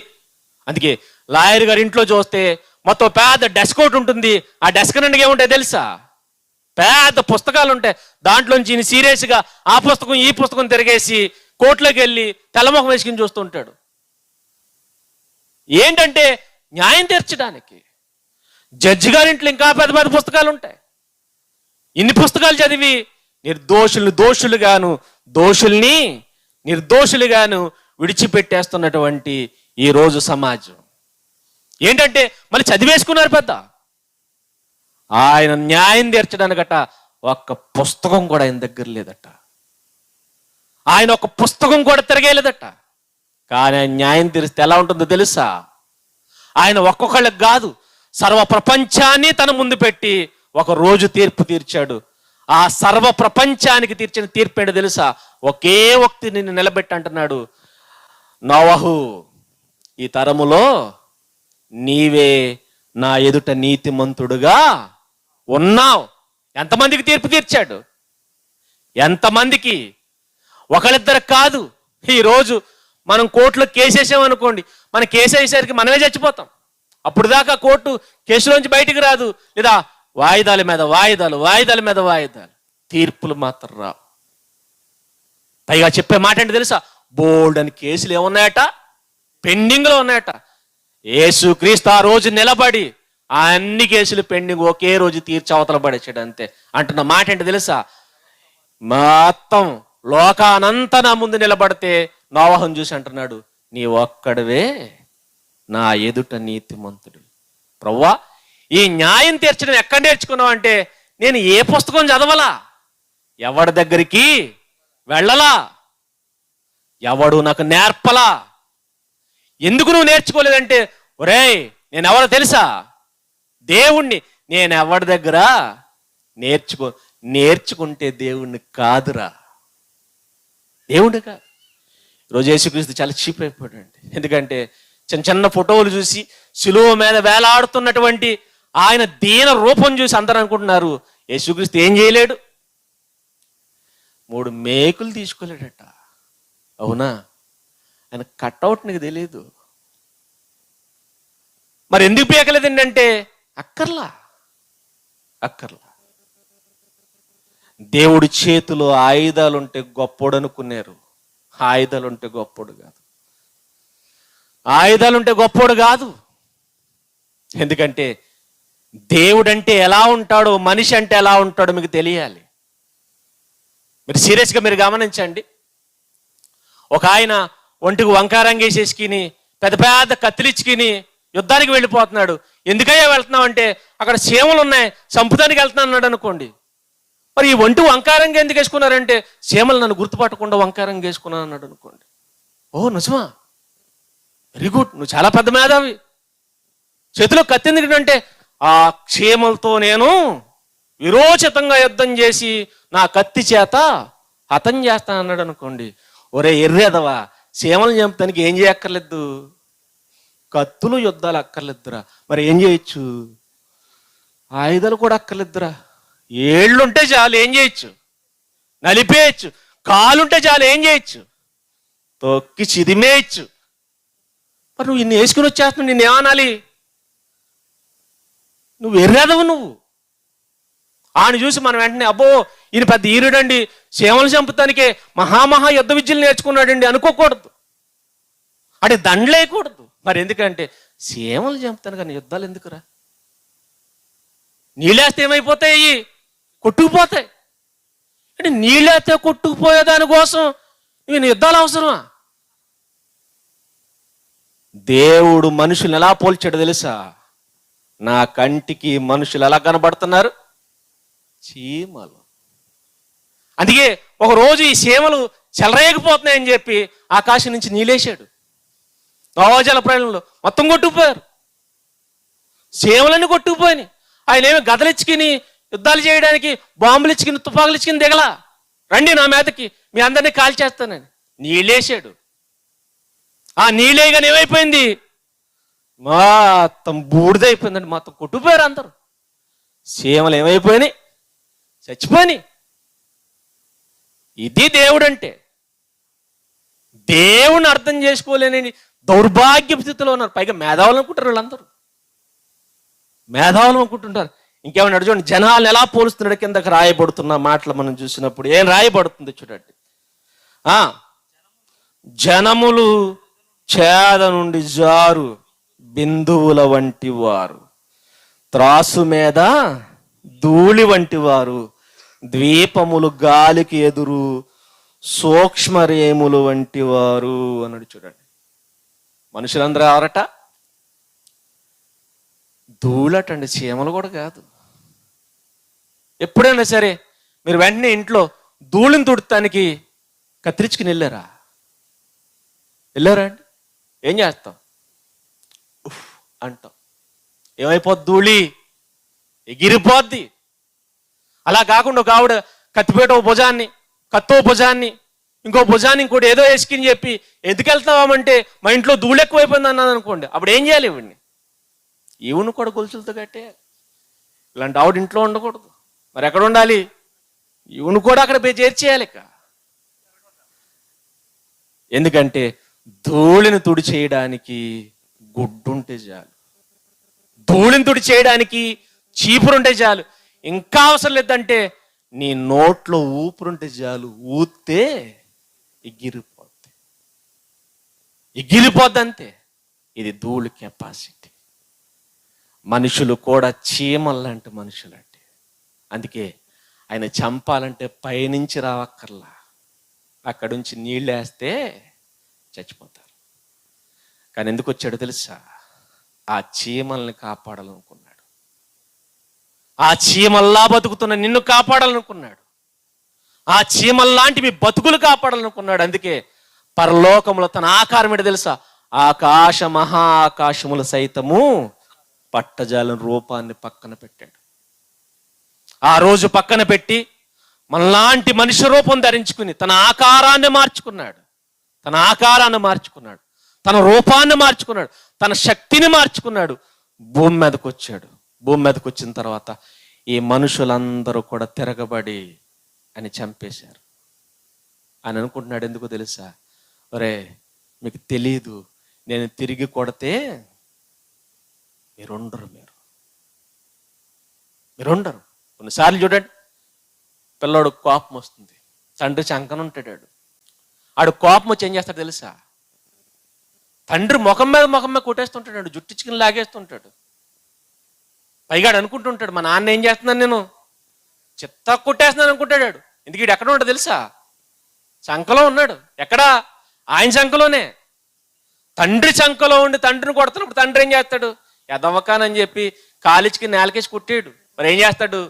అందుకే లాయర్ గారి ఇంట్లో చూస్తే మొత్తం పెద్ద డెస్క్ ఒకటి ఉంటుంది. ఆ డెస్క్ నుండి ఏముంటాయి తెలుసా? పెద్ద పుస్తకాలు ఉంటాయి. దాంట్లోంచి సీరియస్గా ఆ పుస్తకం ఈ పుస్తకం తిరిగేసి కోర్టులోకి వెళ్ళి తెల్లముఖం వేసుకుని చూస్తూ ఉంటాడు. ఏంటంటే న్యాయం తీర్చడానికి. జడ్జి గారింట్లో ఇంకా పెద్ద పెద్ద పుస్తకాలు ఉంటాయి. ఇన్ని పుస్తకాలు చదివి నిర్దోషుల్ని దోషులుగాను, దోషుల్ని నిర్దోషులుగాను విడిచిపెట్టేస్తున్నటువంటి ఈ రోజు సమాజం ఏంటంటే మళ్ళీ చదివేసుకున్నారు పెద్ద. ఆయన న్యాయం తీర్చడానికట ఒక్క పుస్తకం కూడా ఆయన దగ్గర లేదట, ఆయన ఒక పుస్తకం కూడా తిరగలేదట. కానీ ఆయన న్యాయం తీరిస్తే ఎలా ఉంటుందో తెలుసా? ఆయన ఒక్కొక్కళ్ళకి కాదు, సర్వ ప్రపంచాన్ని తన ముందు పెట్టి ఒక రోజు తీర్పు తీర్చాడు. ఆ సర్వ ప్రపంచానికి తీర్చిన తీర్పు ఏంటో తెలుసా? ఒకే వ్యక్తి నిన్ను నిలబెట్టి అంటున్నాడు, నోవహు, ఈ తరములో నీవే నా ఎదుట నీతిమంతుడుగా ఉన్నావు. ఎంతమందికి తీర్పు తీర్చాడు? ఎంతమందికి? ఒకళ్ళిద్దరు కాదు. ఈరోజు మనం కోర్టులో కేసేసామనుకోండి, మన కేసు అయ్యేసరికి మనమే చచ్చిపోతాం. అప్పుడు దాకా కోర్టు కేసులోంచి బయటికి రాదు, లేదా వాయిదాల మీద వాయిదాలు, వాయిదాల మీద వాయిదాలు, తీర్పులు మాత్రం రావు. పైగా చెప్పే మాట ఏంటి తెలుసా? బోల్డ్ అని కేసులు ఏమున్నాయట, పెండింగ్లో ఉన్నాయట. యేసుక్రీస్తు ఆ రోజు నిలబడి ఆ అన్ని కేసులు పెండింగ్ ఒకే రోజు తీర్చి అవతల పడేసాడు అంతే. అంటున్న మాట ఏంటి తెలుసా? మొత్తం లోకానంతా నా ముందు నిలబడితే నోవహును చూసి అంటున్నాడు, నీ ఒక్కడివే నా ఎదుట నీతిమంతుడు. ప్రభువా, ఈ న్యాయం తీర్చడం ఎక్కడ నేర్చుకున్నావు అంటే, నేను ఏ పుస్తకం చదవలా, ఎవడి దగ్గరికి వెళ్ళలా, ఎవడు నాకు నేర్పలా. ఎందుకు నువ్వు నేర్చుకోలేదంటే, ఒరేయ్ నేను ఎవరో తెలుసా? దేవుణ్ణి. నేను ఎవరి దగ్గర నేర్చుకుంటే దేవుణ్ణి కాదురా, దేవుణ్ణి కాదు. ఈరోజు యేసుక్రీస్తు చాలా చీప్ అయిపోయాడండి. ఎందుకంటే చిన్న చిన్న ఫోటోలు చూసి శిలువ మీద వేలాడుతున్నటువంటి ఆయన దీన రూపం చూసి అందరూ అనుకుంటున్నారు యేసుక్రీస్తు ఏం చేయలేడు, 3 మేకులు తీసుకోలేడట. అవునా? ఆయన కట్అవుట్ నీకు తెలియదు. మరి ఎందుకు పీకలేదు ఏంటంటే అక్కర్లా. దేవుడి చేతిలో ఆయుధాలుంటే గొప్పోడు అనుకున్నారు. ఆయుధాలుంటే గొప్పోడు కాదు. ఆయుధాలుంటే గొప్పోడు కాదు. ఎందుకంటే దేవుడంటే ఎలా ఉంటాడో, మనిషి అంటే ఎలా ఉంటాడో మీకు తెలియాలి. మీరు సీరియస్గా మీరు గమనించండి. ఒక ఆయన ఒంటికి వంకారంగేసేసుకుని పెద్ద పెద్ద కత్తిలిచ్చుకుని యుద్ధానికి వెళ్ళిపోతున్నాడు. ఎందుకయ్యా వెళ్తున్నావు అంటే, అక్కడ సీమలు ఉన్నాయి, చంపుదానికి వెళ్తున్నాను అన్నాడు అనుకోండి. మరి ఈ ఒంటి వంకారంగా ఎందుకు వేసుకున్నారంటే, సీమలు నన్ను గుర్తుపట్టకుండా వంకారంగా వేసుకున్నాను అన్నాడు అనుకోండి. ఓ నిజమా, వెరీ గుడ్, నువ్వు చాలా పెద్ద మేధావి. చేతిలో కత్తి ఎందుకంటే, ఆ క్షేమలతో నేను విరోచితంగా యుద్ధం చేసి నా కత్తి చేత హతం చేస్తాను అన్నాడు అనుకోండి. ఒరే ఎర్రేదవా, సీమలను చంపుతానికి ఏం చేయక్కర్లేదు, కత్తులు యుద్ధాలు అక్కర్లేదురా. మరి ఏం చేయొచ్చు, ఆయుధాలు కూడా అక్కర్లేదురా. ఏళ్ళుంటే చాలు ఏం చేయొచ్చు, నలిపేయచ్చు. కాలుంటే చాలు ఏం చేయొచ్చు, తొక్కి చిదిమేయచ్చు. మరి నువ్వు ఇన్ని వేసుకుని వచ్చేస్తున్నావు, నిన్నేమనాలి? నువ్వు ఎర్రేదవు నువ్వు. ఆయన చూసి మనం వెంటనే అబ్బో ఈయన పెద్ద ఈరుడండి, సేవలు చంపుతానికే మహామహా యుద్ధ విద్యలు నేర్చుకున్నాడండి అనుకోకూడదు. అంటే దండలేయకూడదు. మరి ఎందుకంటే సేవలు చంపుతాను కానీ యుద్ధాలు ఎందుకురా? నీళ్ళేస్తే ఏమైపోతాయి? కొట్టుకుపోతాయి. అంటే నీళ్ళేస్తే కొట్టుకుపోయే దానికోసం నేను యుద్ధాలు అవసరమా? దేవుడు మనుషుల్ని ఎలా పోల్చాడు తెలుసా? నా కంటికి మనుషులు ఎలా కనబడుతున్నారు? చీమలు. అందుకే ఒకరోజు ఈ చీమలు చెలరేగిపోతున్నాయని చెప్పి ఆకాశం నుంచి నీళ్ళేశాడు. నోవాజల ప్రయాణంలో మొత్తం కొట్టుకుపోయారు, చీమలన్నీ కొట్టుకుపోయినాయి. ఆయన ఏమి గదలిచ్చుకుని యుద్ధాలు చేయడానికి బాంబులు ఇచ్చుకుని తుపాకులు ఇచ్చుకుని దిగలా, రండి నా మీదకి మీ అందరినీ కాల్చేస్తానని. నీళ్ళేశాడు. ఆ నీళ్ళేగానే ఏమైపోయింది? మొత్తం బూడిదైపోయిందండి. మొత్తం కొట్టుకుపోయారు అందరూ. చీమలు ఏమైపోయినాయి? చచ్చిపోయినాయి. ఇది దేవుడు అంటే. దేవుని అర్థం చేసుకోలేని దౌర్భాగ్య స్థితిలో ఉన్నారు. పైగా మేధావులు అనుకుంటారు వీళ్ళందరూ, మేధావులు అనుకుంటుంటారు. ఇంకేమన్నా చూడండి, జనాలు ఎలా పోలుస్తున్నాడు కిందకి రాయబడుతున్న మాటలు మనం చూసినప్పుడు ఏం రాయబడుతుంది చూడండి. జనములు చేద నుండి జారు బిందువుల వంటి వారు, త్రాసు మీద ధూళి వంటి వారు, ద్వీపములు గాలికి ఎదురు సూక్ష్మరేములు వంటి వారు అన్నాడు. చూడండి, మనుషులందరూ ఎవరట? ధూళటండి, చీమలు కూడా కాదు. ఎప్పుడైనా సరే మీరు వెంటనే ఇంట్లో ధూళిని తుడతానికి కత్తిరించుకుని వెళ్ళారా అండి? ఏం చేస్తాం? ఉఫ్ అంటాం. ఏమైపోద్ది? ధూళి ఎగిరిపోద్ది. అలా కాకుండా ఒక ఆవిడ కత్తిపేట ఓ భుజాన్ని, కత్తో భుజాన్ని, ఇంకో భుజాన్ని ఇంకోటి ఏదో వేసుకుని చెప్పి ఎందుకు వెళ్తామంటే మా ఇంట్లో ధూళి ఎక్కువైపోయింది అన్నది అనుకోండి. అప్పుడు ఏం చేయాలి? ఈవిని కూడా గొలుసులతో కట్టే. ఇలాంటి ఆవిడ ఇంట్లో ఉండకూడదు. మరి ఎక్కడ ఉండాలి? ఈవిని కూడా అక్కడ చేర్చేయాలి. ఎందుకంటే ధూళిని తుడి చేయడానికి గుడ్డుంటే చాలు, ధూళిని తుడి చేయడానికి చీపురుంటే చాలు. ఇంకా అవసరం లేదంటే నీ నోట్లో ఊపిరుంటే చాలు, ఊస్తే ఎగిరిపోద్ది అంతే. ఇది ధూళి కెపాసిటీ. మనుషులు కూడా చీమల్లాంటి మనుషులంటే. అందుకే ఆయన చంపాలంటే పైనుంచి రావక్కర్లా, అక్కడి నుంచి నీళ్ళు వేస్తే చచ్చిపోతారు. కానీ ఎందుకు వచ్చాడో తెలుసా? ఆ చీమల్ని కాపాడాలనుకున్నాడు. ఆ చీమల్లా బతుకుతున్న నిన్ను కాపాడాలనుకున్నాడు. ఆ చీమల్లాంటి మీ బతుకులు కాపాడాలనుకున్నాడు. అందుకే పరలోకములో తన ఆకారం ఏంటో తెలుసా? ఆకాశ మహా ఆకాశములు సైతము పట్టజాలని రూపాన్ని పక్కన పెట్టాడు. ఆ రోజు పక్కన పెట్టి మనలాంటి మనిషి రూపం ధరించుకుని తన ఆకారాన్ని మార్చుకున్నాడు, తన రూపాన్ని మార్చుకున్నాడు, తన శక్తిని మార్చుకున్నాడు. భూమి మీదకి వచ్చాడు. భూమి మీదకి వచ్చిన తర్వాత ఈ మనుషులందరూ కూడా తిరగబడి అని చంపేశారు. అని అనుకుంటున్నాడు. ఎందుకో తెలుసా? ఒరే మీకు తెలీదు, నేను తిరిగి కొడితే మీరుండరు. కొన్నిసార్లు చూడండి, పిల్లోడు కోపం వస్తుంది. తండ్రి చంకనుంటాడు. ఆడు కోపం వచ్చి ఏం చేస్తాడు తెలుసా? తండ్రి ముఖం మీద కొట్టేస్తుంటాడు, జుట్టించుకుని లాగేస్తుంటాడు. పైగా అనుకుంటుంటాడు, మా నాన్న ఏం చేస్తున్నాను నేను చిత్తా కొట్టేస్తున్నాను అనుకుంటాడు. ఎందుకు వీడు ఎక్కడ ఉంటాడు తెలుసా? చంకలో ఉన్నాడు. ఎక్కడా? ఆయన చంకలోనే. తండ్రి చంకలో ఉండి తండ్రిని కొడుతున్నప్పుడు తండ్రి ఏం చేస్తాడు? ఎదవకానని చెప్పి కాలిచ్కి నేలకేసి కుట్టాడు. మరి ఏం చేస్తాడు?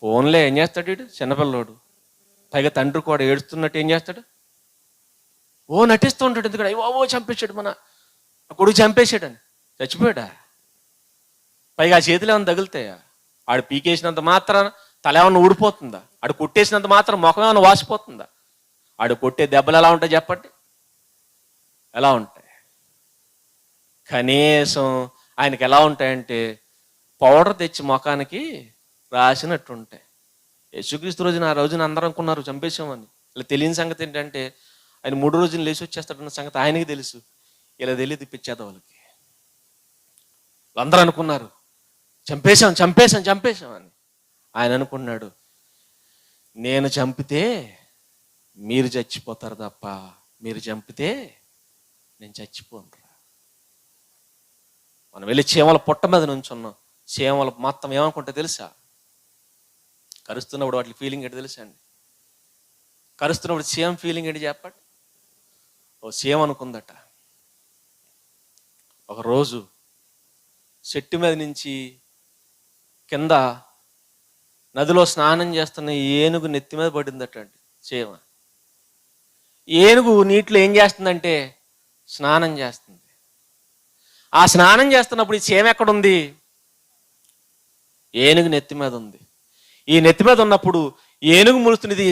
ఫోన్లే ఏం చేస్తాడు వీడు? చిన్నపిల్లోడు. పైగా తండ్రి కూడా ఏడుస్తున్నట్టు ఏం చేస్తాడు? నటిస్తూ ఉంటాడు. ఎందుకంటే చంపేశాడు, మన కొడుకు చంపేశాడని. చచ్చిపోయాడా? పైగా ఆ చేతులు ఏమైనా తగులుతాయా? ఆడు పీకేసినంత మాత్రం తల ఏమన్నా ఊడిపోతుందా? ఆడు కొట్టేసినంత మాత్రం ముఖం ఏమైనా వాసిపోతుందా? ఆడు కొట్టే దెబ్బలు ఎలా ఉంటాయి చెప్పండి? ఎలా ఉంటాయి? కనీసం ఆయనకి ఎలా ఉంటాయంటే పౌడర్ తెచ్చి ముఖానికి రాసినట్టు ఉంటాయి. యేసుక్రీస్తు ఆ రోజున అందరూ అనుకున్నారు చంపేశామని. ఇలా తెలియని సంగతి ఏంటంటే ఆయన 3 రోజులు లేచి వచ్చేస్తాడన్న సంగతి ఆయనకి తెలుసు. ఇలా తెలియదు పిచ్చేద వాళ్ళకి. అందరూ అనుకున్నారు చంపేశాం అని. ఆయన అనుకున్నాడు, నేను చంపితే మీరు చచ్చిపోతారు తప్ప మీరు చంపితే నేను చచ్చిపోనురా. మనం వెళ్ళి చీమల పుట్ట మీద నుంచున్నాం. చీమల మొత్తం ఏమనుకుంటే తెలుసా? కరుస్తున్నప్పుడు వాటి ఫీలింగ్ ఏంటి తెలుసా అండి? కరుస్తున్నప్పుడు చీమ ఫీలింగ్ ఏంటి చెప్పండి? చీమ అనుకుందట, ఒకరోజు చెట్టు మీద నుంచి కింద నదిలో స్నానం చేస్తున్న ఏనుగు నెత్తి మీద పడిందట అండి చీమ. ఏనుగు నీటిలో ఏం చేస్తుందంటే స్నానం చేస్తుంది. ఆ స్నానం చేస్తున్నప్పుడు ఈ చీమ ఎక్కడుంది? ఏనుగు నెత్తి మీద ఉంది. ఈ నెత్తి మీద ఉన్నప్పుడు ఏనుగు ములుస్తున్నది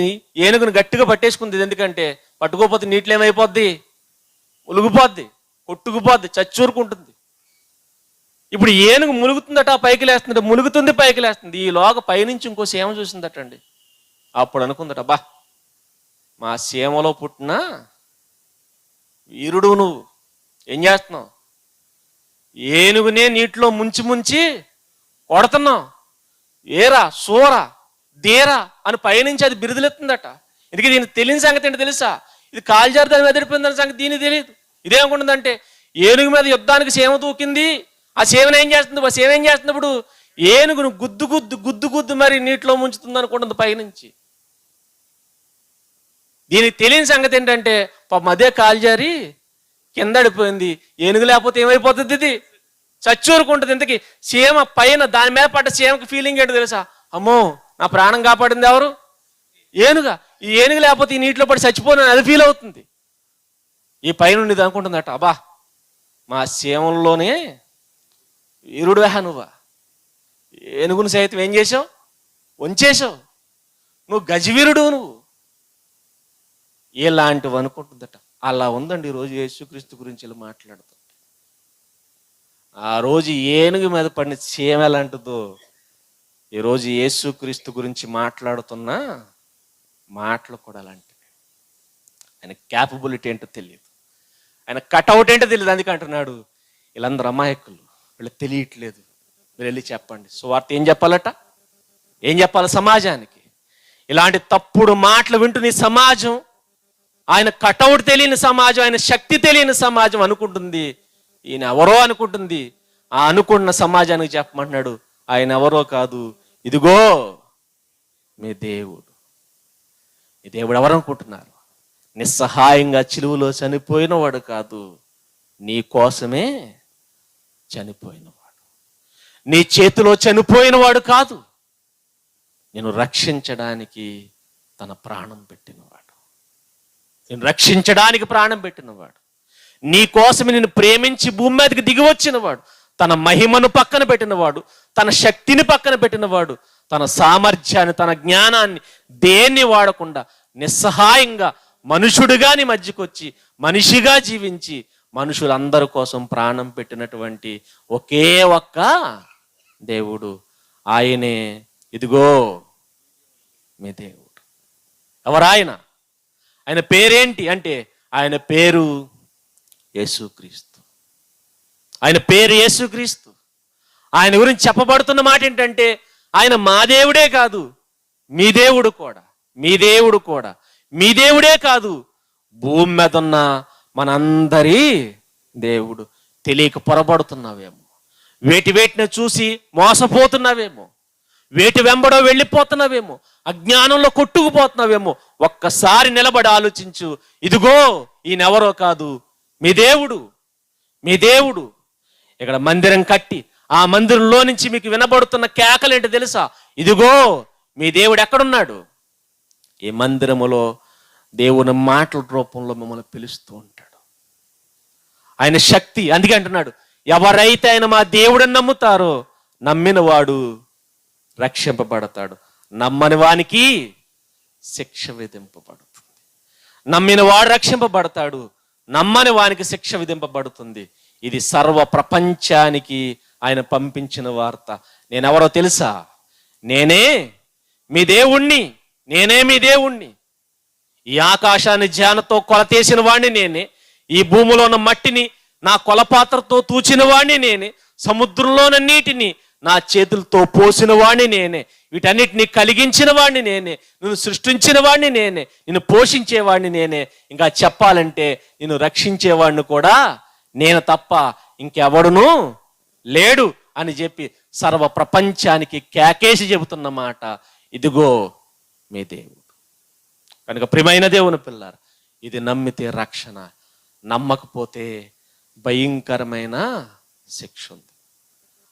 ఏనుగుని గట్టిగా పట్టేసుకుంది. ఎందుకంటే పట్టుకోకపోతే నీటిలో ఏమైపోద్ది? ములుగుపోద్ది, కొట్టుకుపోద్ది, చచ్చూరుకుంటుంది. ఇప్పుడు ఏనుగు ములుగుతుందట, పైకి లేస్తుందట, ములుగుతుంది పైకి లేస్తుంది. ఈలోగా పైనుంచి ఇంకో సీమ చూసిందట అండి. అప్పుడు అనుకుందట, బా మా సీమలో పుట్టిన వీరుడు నువ్వు ఏం చేస్తున్నావు? ఏనుగునే నీటిలో ముంచి కొడుతున్నావు. ఏరా సోరా దేరా అని పైనుంచి అది బిరుదులెత్తుందట. ఎందుకు దీనికి తెలియని సంగతి ఏంటి తెలుసా? ఇది కాల్జారు దాని మీద ఎదిరిపోయిందన్న సంగతి దీనికి తెలియదు. ఇదేమనుకుంటుందంటే ఏనుగు మీద యుద్ధానికి సీమ తూకింది. ఆ సేవను ఏం చేస్తుంది? ఆ సేవ ఏం చేస్తున్నప్పుడు ఏనుగును గుద్దు మరి నీటిలో ముంచుతుంది అనుకుంటుంది పైనుంచి. దీనికి తెలియని సంగతి ఏంటంటే పాపం అదే కాల్జారి కింద పడిపోయింది. ఏనుగు లేకపోతే ఏమైపోతుంది? ఇది చచ్చూరుకుంటుంది. ఇంతకీ సీమ పైన దాని మీద పడ్డ సీమకి ఫీలింగ్ ఏంటో తెలుసా? అమ్మో నా ప్రాణం కాపాడింది ఎవరు? ఏనుగా. ఈ ఏనుగు లేకపోతే ఈ నీటిలో పడి చచ్చిపోను అది ఫీల్ అవుతుంది. ఈ పైన ఇది అనుకుంటుందట, అబ్బా మా సీమల్లోనే వీరుడు నువ్వా, ఏనుగును సైతం ఏం చేసావు? వంచేసావు. నువ్వు గజవీరుడు నువ్వు. ఇలాంటివి అనుకుంటుందట. అలా ఉందండి ఈరోజు యేసుక్రీస్తు గురించి ఇలా మాట్లాడుతుంది. ఆ రోజు ఏనుగు మీద పడిన చీమ ఎలాంటిదో ఈరోజు యేసుక్రీస్తు గురించి మాట్లాడుతున్న మాటలు కూడా అలాంటివి. ఆయన క్యాపబిలిటీ ఏంటో తెలియదు, ఆయన కట్అవుట్ ఏంటో తెలియదు. అందుకే అంటున్నాడు వీళ్ళందరూ అమాయకులు, వీళ్ళకి తెలియట్లేదు, మీరు వెళ్ళి చెప్పండి. సువార్త ఏం చెప్పాలట? ఏం చెప్పాలి సమాజానికి? ఇలాంటి తప్పుడు మాటలు వింటున్న ఈ సమాజం, ఆయన కటౌట్ తెలియని సమాజం, ఆయన శక్తి తెలియని సమాజం అనుకుంటుంది ఈయన ఎవరో అనుకుంటుంది. ఆ అనుకున్న సమాజానికి చెప్పమంటున్నాడు ఆయన ఎవరో కాదు, ఇదిగో మీ దేవుడు. ఈ దేవుడు ఎవరు అనుకుంటున్నారు? నిస్సహాయంగా చిలువలో చనిపోయినవాడు కాదు, నీ కోసమే చనిపోయినవాడు. నీ చేతిలో చనిపోయినవాడు కాదు, నేను రక్షించడానికి తన ప్రాణం పెట్టినవాడు. నేను రక్షించడానికి ప్రాణం పెట్టినవాడు. నీ కోసమే నిన్ను ప్రేమించి భూమి మీదకి దిగి వచ్చినవాడు. తన మహిమను పక్కన పెట్టినవాడు, తన శక్తిని పక్కన పెట్టినవాడు, తన సామర్థ్యాన్ని, తన జ్ఞానాన్ని దేన్ని వాడకుండా నిస్సహాయంగా మనుషుడుగా నీ మధ్యకొచ్చి మనిషిగా జీవించి మనుషులందరి కోసం ప్రాణం పెట్టినటువంటి ఒకే ఒక్క దేవుడు, ఆయనే ఇదిగో మీ దేవుడు. ఎవరాయన? ఆయన పేరేంటి అంటే ఆయన పేరు యేసుక్రీస్తు. ఆయన పేరు యేసుక్రీస్తు. ఆయన గురించి చెప్పబడుతున్న మాట ఏంటంటే ఆయన మా దేవుడే కాదు, మీ దేవుడు కూడా, మీ దేవుడు కూడా, మీ దేవుడే కాదు, భూమి మీద ఉన్న మనందరి దేవుడు. తెలియక పొరబడుతున్నావేమో, వేటిని చూసి మోసపోతున్నావేమో, వేటి వెంబడో వెళ్ళిపోతున్నావేమో, అజ్ఞానంలో కొట్టుకుపోతున్నావేమో. ఒక్కసారి నిలబడి ఆలోచించు. ఇదిగో ఈయనెవరో కాదు, మీ దేవుడు, మీ దేవుడు. ఇక్కడ మందిరం కట్టి ఆ మందిరంలో నుంచి మీకు వినబడుతున్న కేకలేంటి తెలుసా? ఇదిగో మీ దేవుడు ఎక్కడున్నాడు? ఈ మందిరములో దేవుని మాటల రూపంలో మిమ్మల్ని పిలుస్తూ ఉంటాడు. ఆయన శక్తి. అందుకే అంటున్నాడు, ఎవరైతే ఆయన మా దేవుడని నమ్ముతారో నమ్మిన వాడు రక్షింపబడతాడు, నమ్మని వానికి శిక్ష విధింపబడుతుంది. నమ్మిన వాడు రక్షింపబడతాడు, నమ్మని వానికి శిక్ష విధింపబడుతుంది. ఇది సర్వ ప్రపంచానికి ఆయన పంపించిన వార్త. నేనెవరో తెలుసా? నేనే మీ దేవుణ్ణి, నేనే మీ దేవుణ్ణి. ఈ ఆకాశాన్ని జ్ఞానతో కొలతేసిన వాణ్ణి నేనే, ఈ భూమిలో ఉన్న మట్టిని నా కొలపాత్రతో తూచిన వాణ్ణి నేనే, సముద్రంలోని నీటిని నా చేతులతో పోసిన వాణ్ణి నేనే, వీటన్నిటిని కలిగించిన వాణ్ణి నేనే, నిన్ను సృష్టించిన వాణ్ణి నేనే, నిన్ను పోషించేవాడిని నేనే, ఇంకా చెప్పాలంటే నిన్ను రక్షించేవాడిని కూడా నేను తప్ప ఇంకెవడును లేడు అని చెప్పి సర్వ ప్రపంచానికి కేకేసి చెబుతున్న మాట, ఇదిగో మీ దేవుడు. కనుక ప్రియమైన దేవుని పిల్లారు, ఇది నమ్మితే రక్షణ, నమ్మకపోతే భయంకరమైన శిక్ష ఉంది.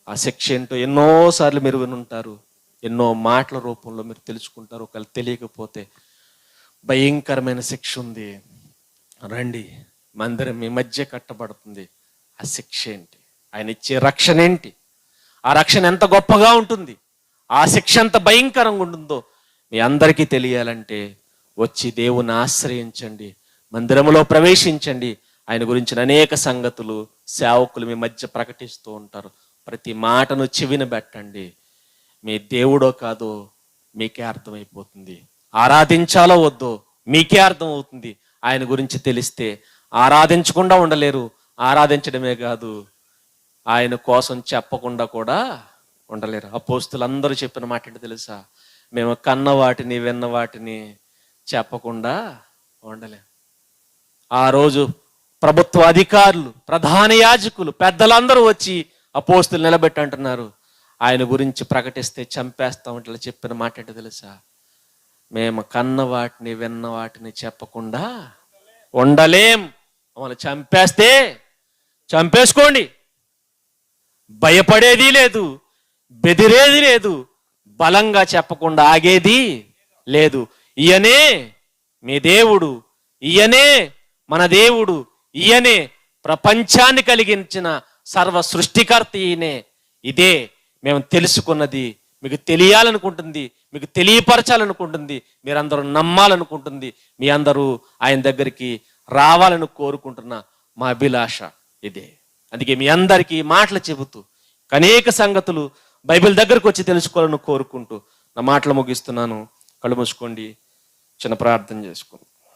ఆ శిక్ష ఏంటో ఎన్నోసార్లు మీరు వినుంటారు, ఎన్నో మాటల రూపంలో మీరు తెలుసుకుంటారు. ఒకవేళ తెలియకపోతే భయంకరమైన శిక్ష ఉంది. రండి, మందిరం మీ మధ్య కట్టబడుతుంది. ఆ శిక్ష ఏంటి? ఆయన ఇచ్చే రక్షణ ఏంటి? ఆ రక్షణ ఎంత గొప్పగా ఉంటుంది, ఆ శిక్ష ఎంత భయంకరంగా ఉంటుందో మీ అందరికీ తెలియాలంటే వచ్చి దేవుని ఆశ్రయించండి, మందిరంలో ప్రవేశించండి. ఆయన గురించిన అనేక సంగతులు సేవకులు మీ మధ్య ప్రకటిస్తూ ఉంటారు. ప్రతి మాటను చెవిన పెట్టండి. మీ దేవుడో కాదో మీకే అర్థమైపోతుంది, ఆరాధించాలో వద్దో మీకే అర్థమవుతుంది. ఆయన గురించి తెలిస్తే ఆరాధించకుండా ఉండలేరు, ఆరాధించడమే కాదు ఆయన కోసం చెప్పకుండా కూడా ఉండలేరు. అపోస్తులు అందరూ చెప్పిన మాట ఏంటి తెలుసా? మేము కన్న వాటిని విన్న వాటిని చెప్పకుండా ఉండలేము. ఆ రోజు ప్రభుత్వ అధికారులు, ప్రధాన యాజకులు, పెద్దలందరూ వచ్చి అపోస్తులు నిలబెట్టి అంటున్నారు, ఆయన గురించి ప్రకటిస్తే చంపేస్తామంటే చెప్పిన మాట ఏంటి తెలుసా? మేము కన్న వాటిని విన్న వాటిని చెప్పకుండా ఉండలేం. మమ్మల్ని చంపేస్తే చంపేసుకోండి, భయపడేది లేదు, బెదిరేది లేదు, బలంగా చెప్పకుండా ఆగేది లేదు. ఈయనే మీ దేవుడు, ఈయనే మన దేవుడు, ఈయనే ప్రపంచాన్ని కలిగించిన సర్వ సృష్టికర్త ఈయనే. ఇదే మేము తెలుసుకున్నది, మీకు తెలియాలనుకుంటుంది, మీకు తెలియపరచాలనుకుంటుంది, మీరందరూ నమ్మాలనుకుంటుంది, మీ అందరూ ఆయన దగ్గరికి రావాలని కోరుకుంటున్న మా అభిలాష ఇదే. అందుకే మీ అందరికీ మాటలు చెబుతూ అనేక సంగతులు బైబిల్ దగ్గరకు వచ్చి తెలుసుకోవాలని కోరుకుంటూ నా మాటలు ముగిస్తున్నాను. కళ్ళు మూసుకోండి, చిన్న ప్రార్థన చేసుకుంటాం.